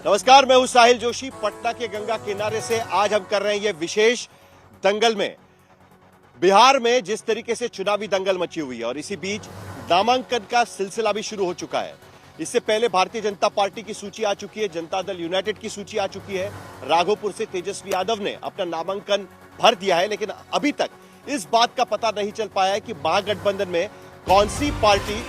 नमस्कार, मैं हूं साहिल जोशी। पटना के गंगा किनारे से आज हम कर रहे हैं ये विशेष दंगल में। बिहार में जिस तरीके से चुनावी दंगल मची हुई है और इसी बीच नामांकन का सिलसिला भी शुरू हो चुका है। इससे पहले भारतीय जनता पार्टी की सूची आ चुकी है, जनता दल यूनाइटेड की सूची आ चुकी है। राघोपुर से तेजस्वी यादव ने अपना नामांकन भर दिया है, लेकिन अभी तक इस बात का पता नहीं चल पाया है कि महागठबंधन में कौन सी पार्टी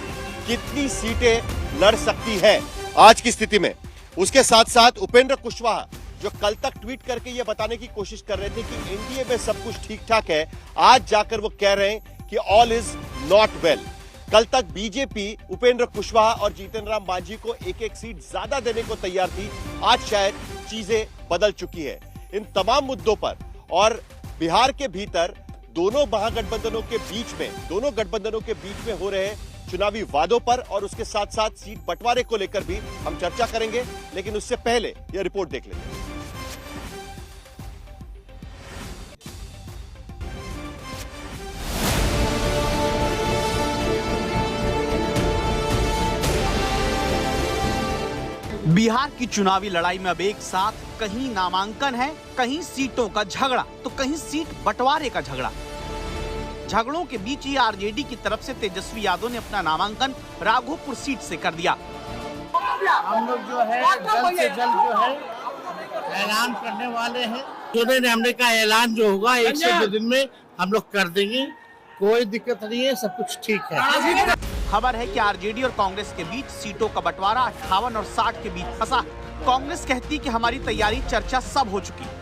कितनी सीटें लड़ सकती है आज की स्थिति में। उसके साथ साथ उपेंद्र कुशवाहा जो कल तक ट्वीट करके यह बताने की कोशिश कर रहे थे कि एनडीए में सब कुछ ठीक ठाक है, आज जाकर वो कह रहे हैं कि ऑल इज नॉट वेल। कल तक बीजेपी उपेंद्र कुशवाहा और जीतन राम मांझी को एक एक सीट ज्यादा देने को तैयार थी, आज शायद चीजें बदल चुकी है। इन तमाम मुद्दों पर और बिहार के भीतर दोनों महागठबंधनों के बीच में हो रहे चुनावी वादों पर और उसके साथ साथ सीट बंटवारे को लेकर भी हम चर्चा करेंगे, लेकिन उससे पहले यह रिपोर्ट देख लेंगे। बिहार की चुनावी लड़ाई में अब एक साथ कहीं नामांकन है, कहीं सीटों का झगड़ा, तो कहीं सीट बंटवारे का झगड़ा। झगड़ों के बीच ही आरजेडी की तरफ से तेजस्वी यादव ने अपना नामांकन राघोपुर सीट से कर दिया। हम लोग जो है जल्द से जल्द जो है ऐलान करने वाले हैं। चुनाव हमने का ऐलान जो होगा 1 से 2 दिन में हम लोग कर देंगे, कोई दिक्कत नहीं है, सब कुछ ठीक है। खबर है कि आरजेडी और कांग्रेस के बीच सीटों का बंटवारा 58 और 60 के बीच फंसा। कांग्रेस कहती कि हमारी तैयारी चर्चा सब हो चुकी है।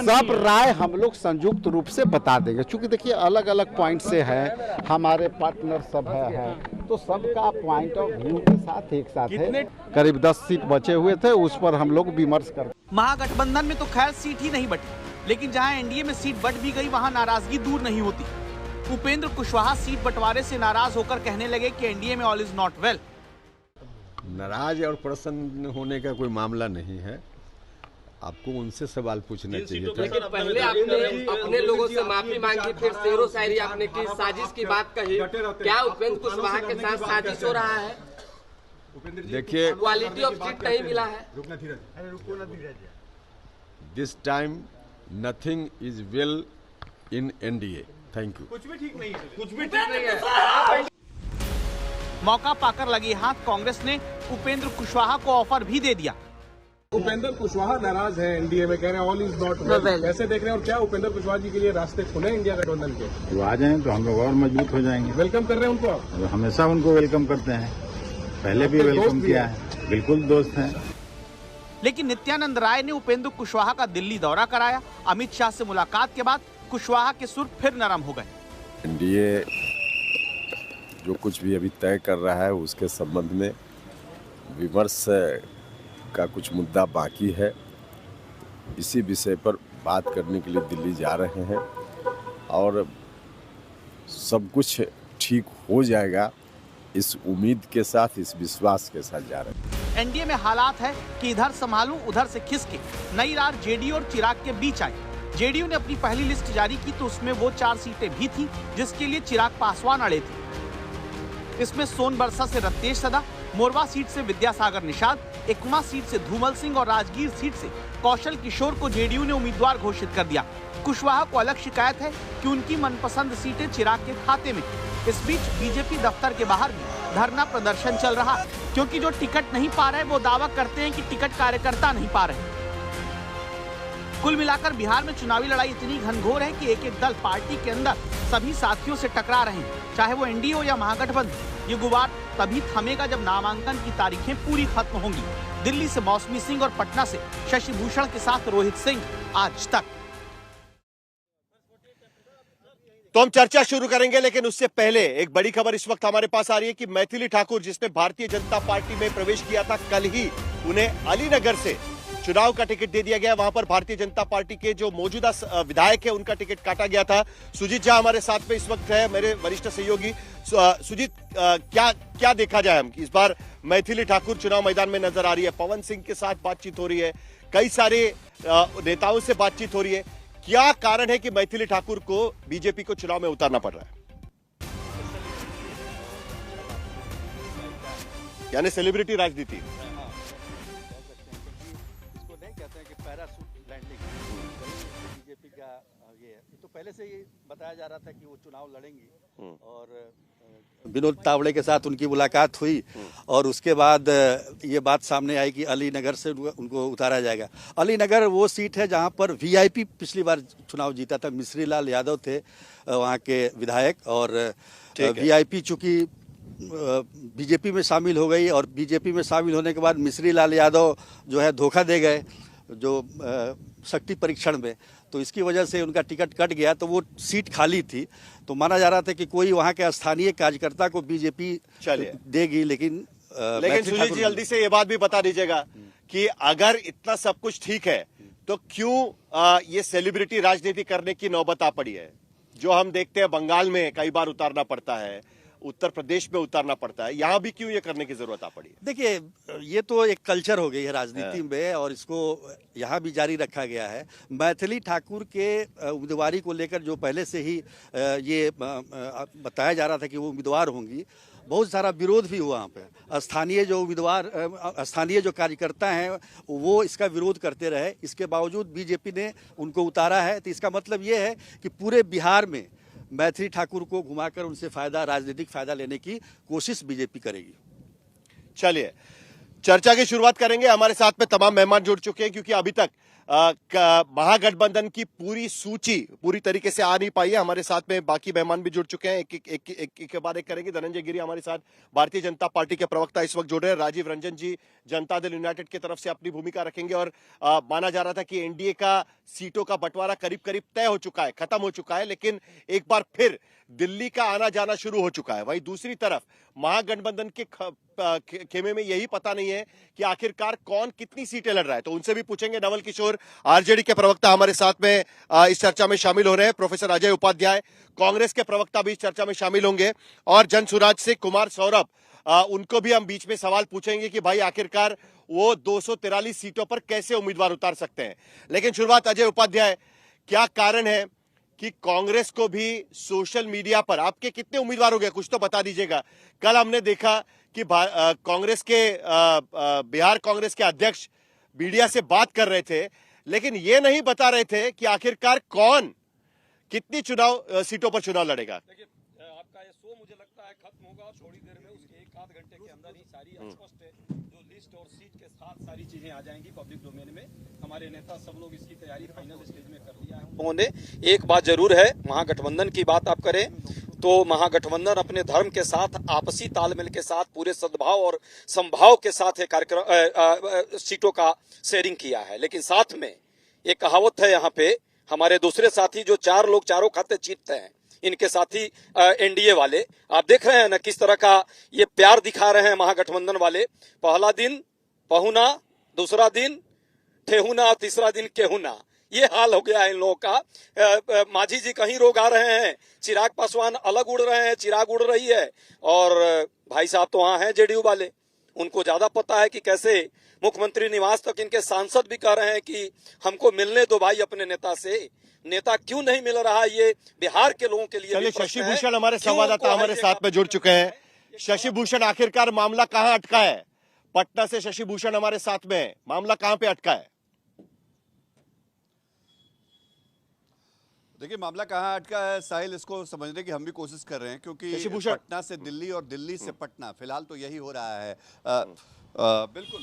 सब राय हम लोग संयुक्त रूप से बता देंगे, क्योंकि देखिए अलग अलग पॉइंट से है, हमारे पार्टनर सब है तो सबका पॉइंट ऑफ व्यू के साथ एक साथ है। करीब 10 सीट बचे हुए थे, उस पर हम लोग विमर्श कर। महागठबंधन में तो खैर सीट ही नहीं बटी, लेकिन जहां एनडीए में सीट बट भी गई वहां नाराजगी दूर नहीं होती। उपेंद्र कुशवाहा सीट बंटवारे से नाराज होकर कहने लगे कि एनडीए में ऑल इज नॉट वेल। नाराज और प्रसन्न होने का कोई मामला नहीं है, आपको उनसे सवाल पूछना चाहिए था। लेकिन पहले आपने अपने लोगों से माफी मांगी, फिर शेरो शायरी आपने की, साजिश की बात कही। क्या उपेंद्र कुशवाहा के साथ साजिश हो रहा है? देखिए, क्वालिटी ऑफ सीट नहीं मिला है। This time nothing is well in NDA. Thank you. कुछ भी ठीक नहीं है। मौका पाकर लगी हाथ कांग्रेस ने उपेंद्र कुशवाहा को ऑफर भी दे दिया। उपेंद्र कुशवाहा नाराज है एनडीए में, कह रहे हैं ऑल इज नॉट वेल। कैसे देख रहे हैं और क्या उपेंद्र कुशवाहा जी के लिए रास्ते खुले इंडिया गठबंधन के? वो आ जाएं तो हम लोग और मजबूत हो जाएंगे। वेलकम कर रहे हैं उनको आप? हमेशा उनको वेलकम करते हैं, पहले भी वेलकम किया है, बिल्कुल दोस्त हैं। लेकिन नित्यानंद राय ने उपेंद्र कुशवाहा का दिल्ली दौरा कराया। अमित शाह से मुलाकात के बाद कुशवाहा के सुर फिर नरम हो गए। एनडीए जो कुछ भी अभी तय कर रहा है उसके संबंध में विमर्श का कुछ मुद्दा बाकी है। इसी विषय पर बात करने के लिए दिल्ली जा रहे हैं और सब कुछ ठीक हो जाएगा, इस उम्मीद के साथ, इस विश्वास के साथ जा रहे हैं। एनडीए में हालात है कि इधर संभालूं उधर से खिसके नई रार जेडीयू और चिराग के बीच आई। जेडीयू ने अपनी पहली लिस्ट जारी की तो उसमें वो 4 सीटें भी थी जिसके लिए चिराग पासवान अड़े थे। इसमें सोनबरसा से रत्नेश सदा, मोरवा सीट से विद्यासागर निषाद, एकमा सीट से धूमल सिंह और राजगीर सीट से कौशल किशोर को जेडीयू ने उम्मीदवार घोषित कर दिया। कुशवाहा को अलग शिकायत है कि उनकी मनपसंद सीटें चिराग के खाते में। इस बीच बीजेपी दफ्तर के बाहर भी धरना प्रदर्शन चल रहा है, क्योंकि जो टिकट नहीं पा रहे वो दावा करते हैं कि टिकट कार्यकर्ता नहीं पा रहे। कुल मिलाकर बिहार में चुनावी लड़ाई इतनी घनघोर है कि एक एक दल पार्टी के अंदर सभी साथियों से टकरा रहे हैं, चाहे वो एनडीए हो या महागठबंधन। ये गुबार तभी थमेगा जब नामांकन की तारीखें पूरी खत्म होंगी। दिल्ली से मौसमी सिंह और पटना से शशि भूषण के साथ रोहित सिंह, आज तक। तो हम चर्चा शुरू करेंगे, लेकिन उससे पहले एक बड़ी खबर इस वक्त हमारे पास आ रही है कि मैथिली ठाकुर, जिसने भारतीय जनता पार्टी में प्रवेश किया था, कल ही उन्हें अलीनगर से चुनाव का टिकट दे दिया गया। वहां पर भारतीय जनता पार्टी के जो मौजूदा विधायक है उनका टिकट काटा गया था। सुजीत झा हमारे साथ में इस वक्त है, मेरे वरिष्ठ सहयोगी। सुजीत, क्या देखा जाए हम कि इस बार मैथिली ठाकुर चुनाव मैदान में नजर आ रही है, पवन सिंह के साथ बातचीत हो रही है, कई सारे नेताओं से बातचीत हो रही है, क्या कारण है कि मैथिली ठाकुर को बीजेपी को चुनाव में उतारना पड़ रहा है? यानी सेलिब्रिटी राजनीति। का ये तो पहले से ही बताया जा रहा था कि वो चुनाव लड़ेंगी और विनोद तावड़े के साथ उनकी मुलाकात हुई और उसके बाद ये बात सामने आई कि अलीनगर से उनको उतारा जाएगा। अलीनगर वो सीट है जहां पर वीआईपी पिछली बार चुनाव जीता था, मिश्री लाल यादव थे वहां के विधायक और वीआईपी चूंकि बीजेपी में शामिल हो गई और बीजेपी में शामिल होने के बाद मिश्री लाल यादव जो है धोखा दे गए जो शक्ति परीक्षण में, तो इसकी वजह से उनका टिकट कट गया तो वो सीट खाली थी। तो माना जा रहा था कि कोई वहां के स्थानीय कार्यकर्ता को बीजेपी देगी, लेकिन सुनील जी जल्दी से ये बात भी बता दीजिएगा कि अगर इतना सब कुछ ठीक है तो क्यों ये सेलिब्रिटी राजनीति करने की नौबत आ पड़ी है, जो हम देखते हैं बंगाल में कई बार उतारना पड़ता है, उत्तर प्रदेश में उतारना पड़ता है, यहां भी क्यों ये करने की जरूरत आ पड़ी है? देखिए, ये तो एक कल्चर हो गई है राजनीति में और इसको यहाँ भी जारी रखा गया है। मैथिली ठाकुर के उम्मीदवारी को लेकर जो पहले से ही ये बताया जा रहा था कि वो उम्मीदवार होंगी, बहुत सारा विरोध भी हुआ वहाँ पे। स्थानीय जो कार्यकर्ता हैं वो इसका विरोध करते रहे, इसके बावजूद बीजेपी ने उनको उतारा है। तो इसका मतलब ये है कि पूरे बिहार में मैथिली ठाकुर को घुमाकर उनसे राजनीतिक फायदा लेने की कोशिश बीजेपी करेगी। चलिए चर्चा की शुरुआत करेंगे। हमारे साथ में तमाम मेहमान जुड़ चुके हैं क्योंकि अभी तक महागठबंधन की पूरी सूची पूरी तरीके से आ नहीं पाई है। हमारे साथ में बाकी मेहमान भी जुड़ चुके हैं, एक के बाद एक करेंगे। धनंजय गिरी हमारे साथ भारतीय जनता पार्टी के प्रवक्ता इस वक्त जुड़ रहे हैं। राजीव रंजन जी जनता दल यूनाइटेड की तरफ से अपनी भूमिका रखेंगे और माना जा रहा था कि एनडीए का सीटों का बंटवारा करीब करीब तय हो चुका है, खत्म हो चुका है, लेकिन एक बार फिर दिल्ली का आना जाना शुरू हो चुका है। वहीं दूसरी तरफ महागठबंधन के खेमे में यही पता नहीं है कि आखिरकार कौन कितनी सीटें लड़ रहा है, तो उनसे भी पूछेंगे। नवल किशोर आरजेडी के प्रवक्ता हमारे साथ में इस चर्चा में शामिल हो रहे हैं। प्रोफेसर अजय उपाध्याय कांग्रेस के प्रवक्ता भी इस चर्चा में शामिल होंगे और जन सुराज से कुमार सौरभ, उनको भी हम बीच में सवाल पूछेंगे कि भाई आखिरकार वो 243 सीटों पर कैसे उम्मीदवार उतार सकते हैं। लेकिन शुरुआत अजय उपाध्याय, क्या कारण है कि कांग्रेस को भी सोशल मीडिया पर आपके कितने उम्मीदवार हो गए, कुछ तो बता दीजिएगा। कल हमने देखा कि कांग्रेस के बिहार कांग्रेस के अध्यक्ष मीडिया से बात कर रहे थे, लेकिन ये नहीं बता रहे थे कि आखिरकार कौन कितनी सीटों पर चुनाव लड़ेगा। देखिए, आपका ये शो मुझे लगता है खत्म होगा और थोड़ी देर में उसके एक आध घंटे के अंदर ही सारी स्पष्ट जो लिस्ट और सीट के साथ सारी चीजें आ जाएंगी पब्लिक डोमेन में। हमारे नेता सब लोग इसकी तैयारी फाइनल स्टेज में कर लिया है उन्होंने। एक बात जरूर है, महागठबंधन की बात आप करें तो महागठबंधन अपने धर्म के साथ, आपसी तालमेल के साथ, पूरे सद्भाव और संभाव के साथ एक कार्यक्रम सीटों का शेयरिंग किया है। लेकिन साथ में एक कहावत है यहाँ पे, हमारे दूसरे साथी जो 4 लोग चारों खाते जीतते हैं, इनके साथी एनडीए वाले, आप देख रहे हैं ना किस तरह का ये प्यार दिखा रहे हैं महागठबंधन वाले। पहला दिन पहुना, दूसरा दिन ठेहुना और तीसरा दिन केहुना, ये हाल हो गया है इन लोगों का। मांझी जी कहीं रोग आ रहे हैं, चिराग पासवान अलग उड़ रहे हैं, चिराग उड़ रही है, और भाई साहब तो वहां हैं जेडीयू वाले, उनको ज्यादा पता है कि कैसे मुख्यमंत्री निवास तक इनके सांसद भी कह रहे हैं कि हमको मिलने दो भाई अपने नेता से। नेता क्यों नहीं मिल रहा, ये बिहार के लोगों के लिए। चलिए, शशि भूषण हमारे संवाददाता हमारे साथ में जुड़ चुके हैं। शशि भूषण, आखिरकार मामला कहां अटका है? पटना से शशि भूषण हमारे साथ में है, मामला कहां पे अटका है? देखिए, मामला कहाँ अटका है साहिल, इसको समझने की हम भी कोशिश कर रहे हैं, क्योंकि पटना से दिल्ली और दिल्ली से पटना, फिलहाल तो यही हो रहा है। बिल्कुल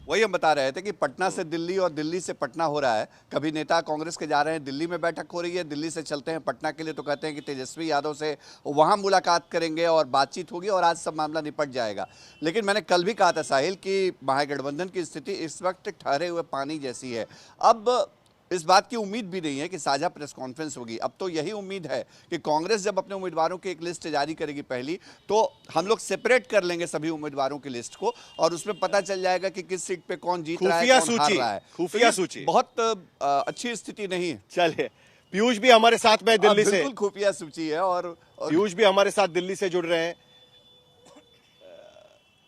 वही हम बता रहे थे कि पटना से दिल्ली और दिल्ली से पटना हो रहा है। कभी नेता कांग्रेस के जा रहे हैं, दिल्ली में बैठक हो रही है, दिल्ली से चलते हैं पटना के लिए तो कहते हैं कि तेजस्वी यादव से वहाँ मुलाकात करेंगे और बातचीत होगी और आज सब मामला निपट जाएगा। लेकिन मैंने कल भी कहा था साहिल कि महागठबंधन की स्थिति इस वक्त ठहरे हुए पानी जैसी है। अब इस बात की उम्मीद भी नहीं है कि साझा प्रेस कॉन्फ्रेंस होगी। अब तो यही उम्मीद है कि कांग्रेस जब अपने उम्मीदवारों की एक लिस्ट जारी करेगी पहली, तो हम लोग सेपरेट कर लेंगे सभी उम्मीदवारों की लिस्ट को और उसमें पता चल जाएगा कि किस सीट पे कौन जीत रहा है, कौन हार रहा है। खुफिया सूची बहुत अच्छी स्थिति नहीं है। चलिए, पीयूष भी हमारे साथ में दिल्ली से, बिल्कुल खुफिया सूची है और पीयूष भी हमारे साथ दिल्ली से जुड़ रहे हैं।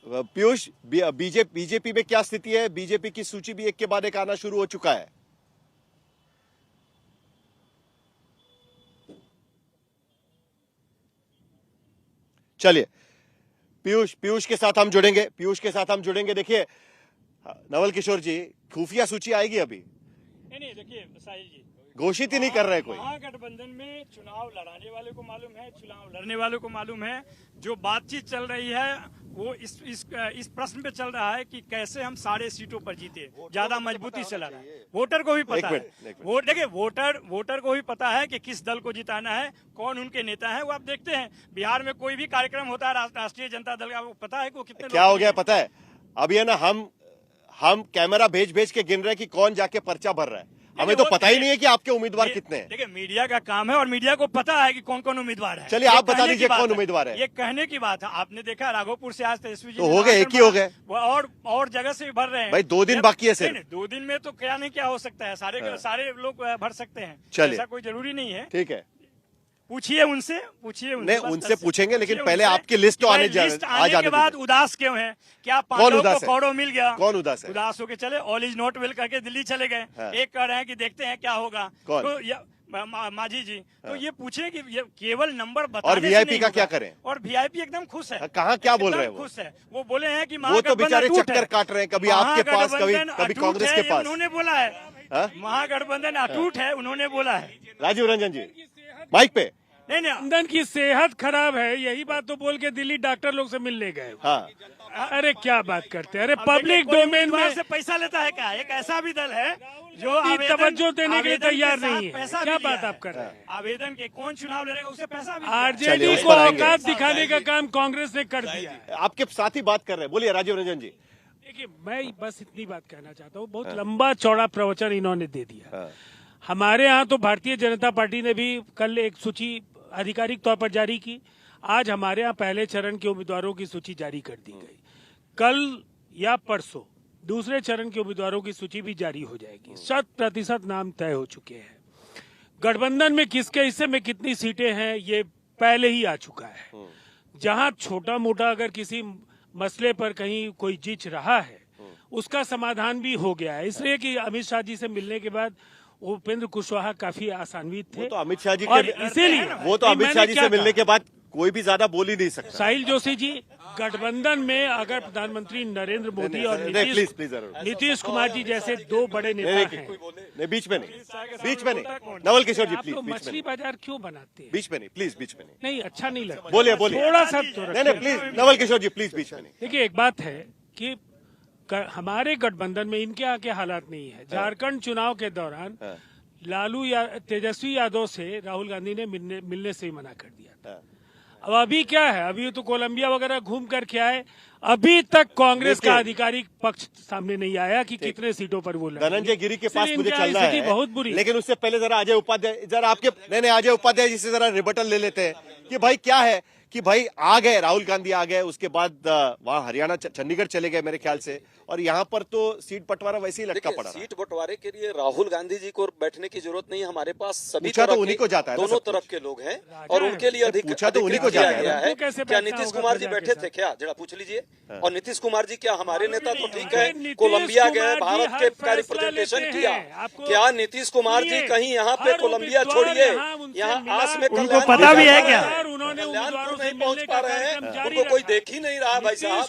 पीयूष, बीजेपी में क्या स्थिति है? बीजेपी की सूची भी एक के बाद एक आना शुरू हो चुका है। चलिए, पीयूष के साथ हम जुड़ेंगे। देखिए नवल किशोर जी, खुफिया सूची आएगी अभी? नहीं, देखिए साहिल जी, घोषित ही नहीं कर रहे कोई। महागठबंधन में चुनाव लड़ाने वाले को मालूम है, चुनाव लड़ने वाले को मालूम है। जो बातचीत चल रही है वो इस प्रश्न पे चल रहा है कि कैसे हम 6.5 सीटों पर जीते, ज्यादा मजबूती से लड़ा। वोटर को भी पता है, देखिए वोटर को भी पता है कि किस दल को जिताना है, कौन उनके नेता है। वो आप देखते हैं बिहार में कोई भी कार्यक्रम होता है राष्ट्रीय जनता दल का, वो पता है कि वो कितने क्या हो गया पता है। अभी है ना हम कैमरा भेज के गिन रहे हैं कि कौन जाके पर्चा भर रहा है। हमें तो पता ही नहीं है कि आपके उम्मीदवार कितने हैं। देखिए मीडिया का काम है और मीडिया को पता है कि कौन कौन उम्मीदवार है। चलिए आप बता दीजिए कौन उम्मीदवार है। ये कहने की बात है। आपने देखा राघोपुर से आज तेजस्वी जी तो हो गए, एक ही हो गए, और जगह से भी भर रहे हैं भाई। 2 दिन बाकी है सिर्फ। 2 दिन में तो क्या नहीं क्या हो सकता है, सारे लोग भर सकते हैं। चलिए ऐसा कोई जरूरी नहीं है। ठीक है, पूछिए उनसे नहीं उनसे पूछेंगे, लेकिन पहले आपकी लिस्ट तो आने के बाद उदास क्यों है? क्या पांडवों को कौड़ो मिल गया? कौन उदास है? उदास होके चले, ऑल इज नॉट वेल करके दिल्ली चले गए। एक कह रहे हैं कि देखते हैं क्या होगा। तो माझी जी तो ये पूछे कि ये केवल नंबर बता। और वीआईपी का क्या करें? और वीआईपी एकदम खुश है। कहाँ क्या बोल रहे हैं? खुश है, वो बोले हैं कि वो तो बेचारे चक्कर काट रहे हैं, कभी आपके पास कभी कांग्रेस के पास। उन्होंने बोला है महागठबंधन अटूट है, उन्होंने बोला है। राजीव रंजन जी माइक पे। नहीं गठबंधन की सेहत खराब है, यही बात तो बोल के दिल्ली डॉक्टर लोग से मिलने गए। हाँ। अरे क्या बात करते हैं। अरे पब्लिक डोमेन में से पैसा लेता है क्या? एक ऐसा भी दल है जो तवज्जो देने के लिए तैयार नहीं है। क्या बात आप कर रहे हैं? आवेदन के कौन चुनाव लड़ेगा उसे पैसा भी। आरजेडी को औकात दिखाने का काम कांग्रेस ने कर दिया। आपके साथ ही बात कर रहे हैं, बोलिए राजीव रंजन जी। देखिए मैं बस इतनी बात कहना चाहता हूँ, बहुत लंबा चौड़ा प्रवचन इन्होंने दे दिया। हमारे यहाँ तो भारतीय जनता पार्टी ने भी कल एक सूची आधिकारिक तौर पर जारी की। आज हमारे यहाँ पहले चरण के उम्मीदवारों की सूची जारी कर दी गई। कल या परसों दूसरे चरण के उम्मीदवारों की सूची भी जारी हो जाएगी। 100% नाम तय हो चुके हैं। गठबंधन में किसके हिस्से में कितनी सीटें हैं ये पहले ही आ चुका है। जहां छोटा मोटा अगर किसी मसले पर कहीं कोई जिच रहा है उसका समाधान भी हो गया है। इसलिए कि अमित शाह जी से मिलने के बाद उपेंद्र कुशवाहा काफी आसान्वित थे। वो तो अमित शाह जी इसीलिए वो तो अमित शाह जी से मिलने के बाद कोई भी ज्यादा बोल ही नहीं सकता। साहिल जोशी जी, गठबंधन में अगर प्रधानमंत्री नरेंद्र मोदी और नीतीश कुमार जी जैसे 2 बड़े नेता हैं। बीच में नहीं नवल किशोर जी प्लीज। मछली बाजार क्यों बनाते हैं? बीच में नहीं प्लीज, बीच में नहीं अच्छा नहीं लगता। बोलिए थोड़ा सा नहीं प्लीज नवल किशोर जी प्लीज बीच में नहीं। देखिए एक बात है कि हमारे गठबंधन में इनके यहाँ के हालात नहीं है। झारखंड चुनाव के दौरान तेजस्वी यादव से राहुल गांधी ने मिलने से ही मना कर दिया था। अब अभी क्या है, अभी तो कोलंबिया वगैरह घूम कर के आए, अभी तक कांग्रेस का आधिकारिक पक्ष सामने नहीं आया कि कितने सीटों पर वो लड़ेंगे। धनंजय गिरी के पास मुझे चलना है बहुत बुरी। लेकिन उससे पहले जरा अजय उपाध्याय, जरा आपके नहीं अजय उपाध्याय जी से जरा रिबटल ले लेते हैं कि भाई क्या है कि भाई आ गए राहुल गांधी आ गए, उसके बाद वहां हरियाणा चंडीगढ़ चले गए मेरे ख्याल से, और यहाँ पर तो सीट बंटवारा वैसे ही लटका पड़ा। सीट बंटवारे के लिए राहुल गांधी जी को बैठने की जरूरत नहीं है। हमारे पास सभी तो उन्हीं को जाता है, दोनों तरफ के लोग हैं और उनके लिए पूछा तो उन्हीं को जाता है। क्या नीतीश कुमार जी बैठे थे क्या? जरा पूछ लीजिए। और नीतीश कुमार जी क्या हमारे नेता तो ठीक है, कोलंबिया गए, भारत के का रिप्रेजेंटेशन किया। क्या नीतीश कुमार जी कहीं यहाँ पे कोलंबिया छोड़िए, यहाँ आस में उनको पता भी है क्या? कल्याणपुर नहीं पहुँच पा रहे हैं, उनको कोई देख ही नहीं रहा। भाई साहब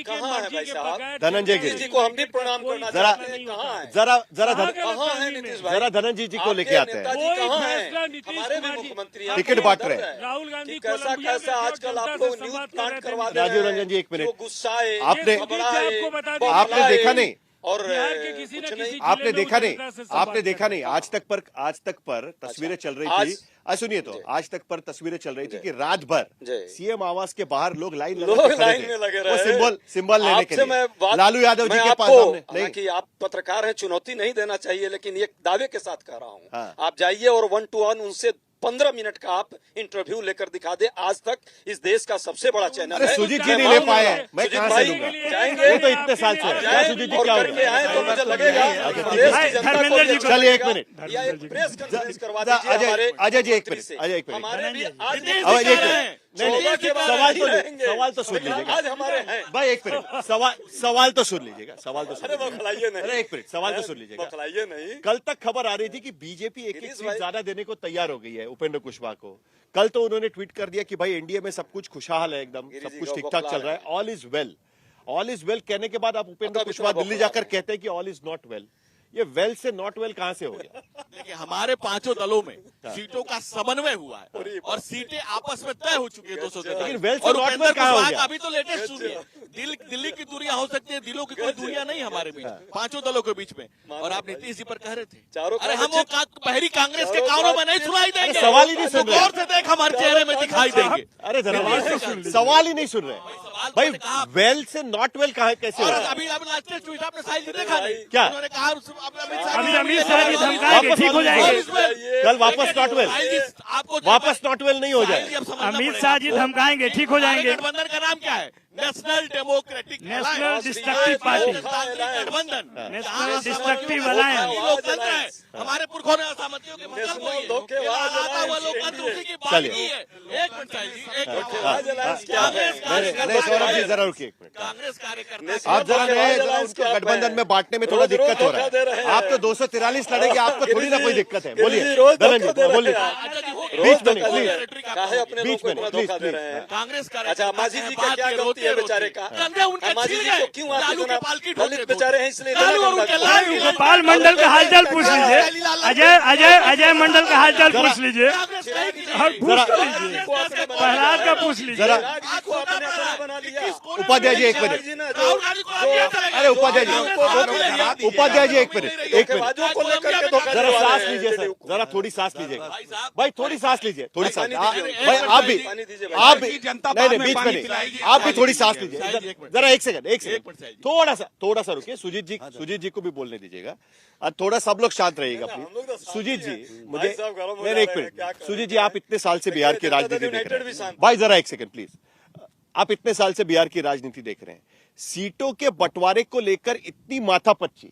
कहाँ है भाई साहब? धनंजय जी को हम भी प्रणाम करना चाहते हैं। कहाँ है? कहाँ है नीतीश भाई? जरा धनंजय जी को लेके आते हैं। कहाँ है? हमारे भी मुख्यमंत्री टिकट बांट रहे हैं। राहुल गांधी कैसा आजकल आप लोग न्यूज कांड करवा दे रहे हैं। राजीव रंजन जी एक मिनट, गुस्साए आपने देखा नहीं और आपने देखा नहीं आज तक पर तस्वीरें चल रही थी। सुनिए तो आज तक पर तस्वीरें चल रही थी कि रात भर सीएम आवास के बाहर लोग लाइन में लगे रहे, वो सिंबल लेने के लिए। लालू यादव जी के पास नहीं कि आप पत्रकार हैं, चुनौती नहीं देना चाहिए, लेकिन ये दावे के साथ कह रहा हूँ। आप जाइए और 1 to 1 उनसे 15 मिनट का आप इंटरव्यू लेकर दिखा दे। आज तक इस देश का सबसे बड़ा चैनल है। सुजीत जी नहीं ले पाए हैं, मैं कहां से लूंगा? जाएंगे तो इतने साल से सुजीत जी क्या करके आए तो मुझे लगेगा चलिए एक मिनट प्रेस कॉन्फ्रेंस करवा दीजिए। अजय जी एक मिनट हमारे भी सवाल तो सुन लीजिएगा। आज हमारे हैं भाई एक मिनट, सवाल तो सुन लीजिएगा। अरे एक मिनट, सवाल तो सुन लीजिएगा। नहीं, कल तक खबर आ रही थी कि बीजेपी एक सीट ज्यादा देने को तैयार हो गई है उपेंद्र कुशवाहा को। कल तो उन्होंने ट्वीट कर दिया कि भाई एनडीए में सब कुछ खुशहाल है, एकदम सब कुछ ठीक ठाक चल रहा है, ऑल इज वेल। कहने के बाद आप उपेंद्र कुशवाहा दिल्ली जाकर कहते हैं कि ऑल इज नॉट वेल। ये वेल से नॉट वेल कहां से हो गया? देखिए, हमारे पांचों दलों में सीटों का समन्वय हुआ है और सीटें आपस में तय हो चुकी है 243। लेकिन वेल से नॉट वेल कहां हो गया? अभी तो लेटेस्ट सुनिए, दिल्ली की दूरियां हो सकती है, दिलों की कोई दूरियां नहीं हमारे बीच, पांचों दलों के बीच में। और आप नीतीश जी पर कह रहे थे, अरे हम वो बहरी कांग्रेस के कानों में नहीं सुनाई देंगे, सवाल ही नहीं सुन रहे। गौर से देख हमारे चेहरे में दिखाई देंगे। अरे जरा सवाल ही नहीं सुन रहे भाई, वेल से नॉट वेल कहां कैसे हो? अभी लास्ट ट्वीट आपने साहिल जी देखा नहीं? क्या उन्होंने कहा अमित शाह जी धमकाएंगे, ठीक हो जाएंगे। कल वापस नॉट वेल, वापस नॉट वेल नहीं हो जाए। अमित शाह जी धमकाएंगे, ठीक हो जाएंगे। गठबंधन का नाम क्या है? National democratic national destructive party, गठबंधन, नेशनल डिस्ट्रक्टिव अलायंस। लोकतंत्र है, हमारे पुरखों ने असहमतियों के मतलब वही है। लोकतंत्र उसी की बात की है। एक मिनट साहिल जी, एक मिनट। सौरभ जी जरा रुकिए एक मिनट। कांग्रेस कार्यकर्ता आप जरा उसको गठबंधन में बांटने में थोड़ा दिक्कत हो रहा है। आप तो 243 लड़ेंगे, आपको थोड़ी ना कोई दिक्कत है। बोलिए दलन जी, बोलिए बीच में नहीं, प्लीज बीच में नहीं, प्लीज प्लीज। कांग्रेस अच्छा, मांझी जी का क्या गलती है बेचारे का? मांझी जी को क्यों आप दलित बेचारे हैं इसलिए गोपाल मंडल का हालचाल पूछ लीजिए, अजय मंडल का हालचाल पूछ लीजिए और पूछ लीजिए, प्रहलाद का पूछ लीजिए। उपाध्याय जी एक मिनट, अरे उपाध्याय जी एक मिनट, जरा सांस लीजिए सर, जरा थोड़ी सांस लीजिएगा भाई, थोड़ी सांस लीजिए, थोड़ी सांस। भाई आप भी नहीं, बीच में नहीं, आप भी थोड़ी सांस लीजिए जरा। एक सेकंड, थोड़ा सा रुकिए। सुजीत जी को भी बोलने दीजिएगा, थोड़ा सब लोग शांत रहिएगा प्लीज। सुजीत जी मुझे नहीं, एक मिनट। सुजीत जी आप इतने साल से बिहार की राजनीति देख रहे हैं भाई, जरा एक सेकंड प्लीज। आप इतने साल से बिहार की राजनीति देख रहे हैं, सीटों के बंटवारे को लेकर इतनी माथापच्ची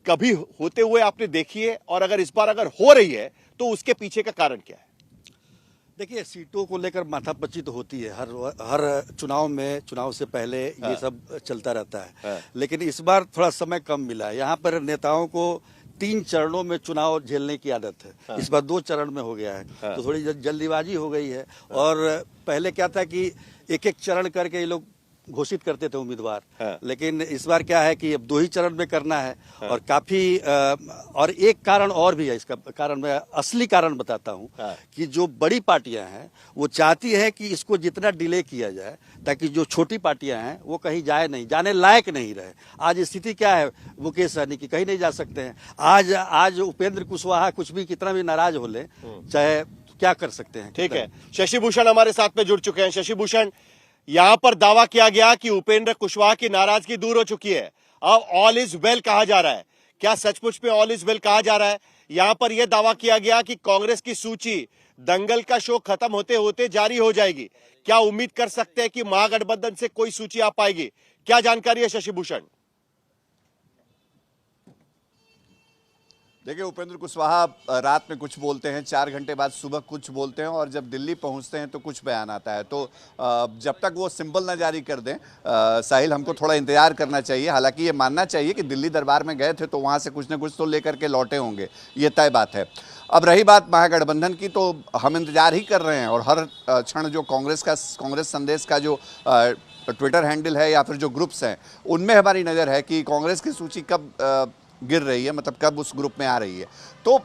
कभी होते हुए आपने देखी है? और अगर इस बार अगर हो रही है तो उसके पीछे का कारण क्या है? देखिए, सीटों को लेकर माथापच्ची तो होती है हर चुनाव में, चुनाव से पहले ये सब चलता रहता है। लेकिन इस बार थोड़ा समय कम मिला है। यहाँ पर नेताओं को 3 चरणों में चुनाव झेलने की आदत है। इस बार 2 चरण में हो गया है, तो थोड़ी जल्दीबाजी हो गई है। और पहले क्या था कि एक चरण करके ये लोग घोषित करते थे उम्मीदवार, लेकिन इस बार क्या है कि अब 2 ही चरण में करना है। और काफी और एक कारण और भी है, इसका कारण मैं असली कारण बताता हूं कि जो बड़ी पार्टियां हैं वो चाहती है कि इसको जितना डिले किया जाए ताकि जो छोटी पार्टियां हैं वो कहीं जाने लायक नहीं रहे। आज स्थिति क्या है मुकेश सहनी की, कहीं नहीं जा सकते हैं। आज उपेंद्र कुशवाहा कुछ भी कितना भी नाराज हो ले, चाहे क्या कर सकते हैं। ठीक है, शशि भूषण हमारे साथ में जुड़ चुके हैं। शशि भूषण, यहां पर दावा किया गया कि उपेंद्र कुशवाहा की नाराजगी दूर हो चुकी है, अब ऑल इज वेल कहा जा रहा है। क्या सचमुच में ऑल इज वेल कहा जा रहा है? यहां पर यह दावा किया गया कि कांग्रेस की सूची दंगल का शो खत्म होते होते जारी हो जाएगी। क्या उम्मीद कर सकते हैं कि महागठबंधन से कोई सूची आ पाएगी? क्या जानकारी है शशि भूषण? देखिए, उपेंद्र कुशवाहा रात में कुछ बोलते हैं, 4 घंटे बाद सुबह कुछ बोलते हैं, और जब दिल्ली पहुंचते हैं तो कुछ बयान आता है। तो जब तक वो सिंबल ना जारी कर दें साहिल, हमको थोड़ा इंतजार करना चाहिए। हालांकि ये मानना चाहिए कि दिल्ली दरबार में गए थे तो वहां से कुछ ना कुछ तो लेकर के लौटे होंगे, ये तय बात है। अब रही बात महागठबंधन की, तो हम इंतजार ही कर रहे हैं। और हर क्षण जो कांग्रेस संदेश का जो ट्विटर हैंडल है या फिर जो ग्रुप्स हैं, उनमें हमारी नज़र है कि कांग्रेस की सूची कब गिर रही है, मतलब कब उस ग्रुप में आ रही है। तो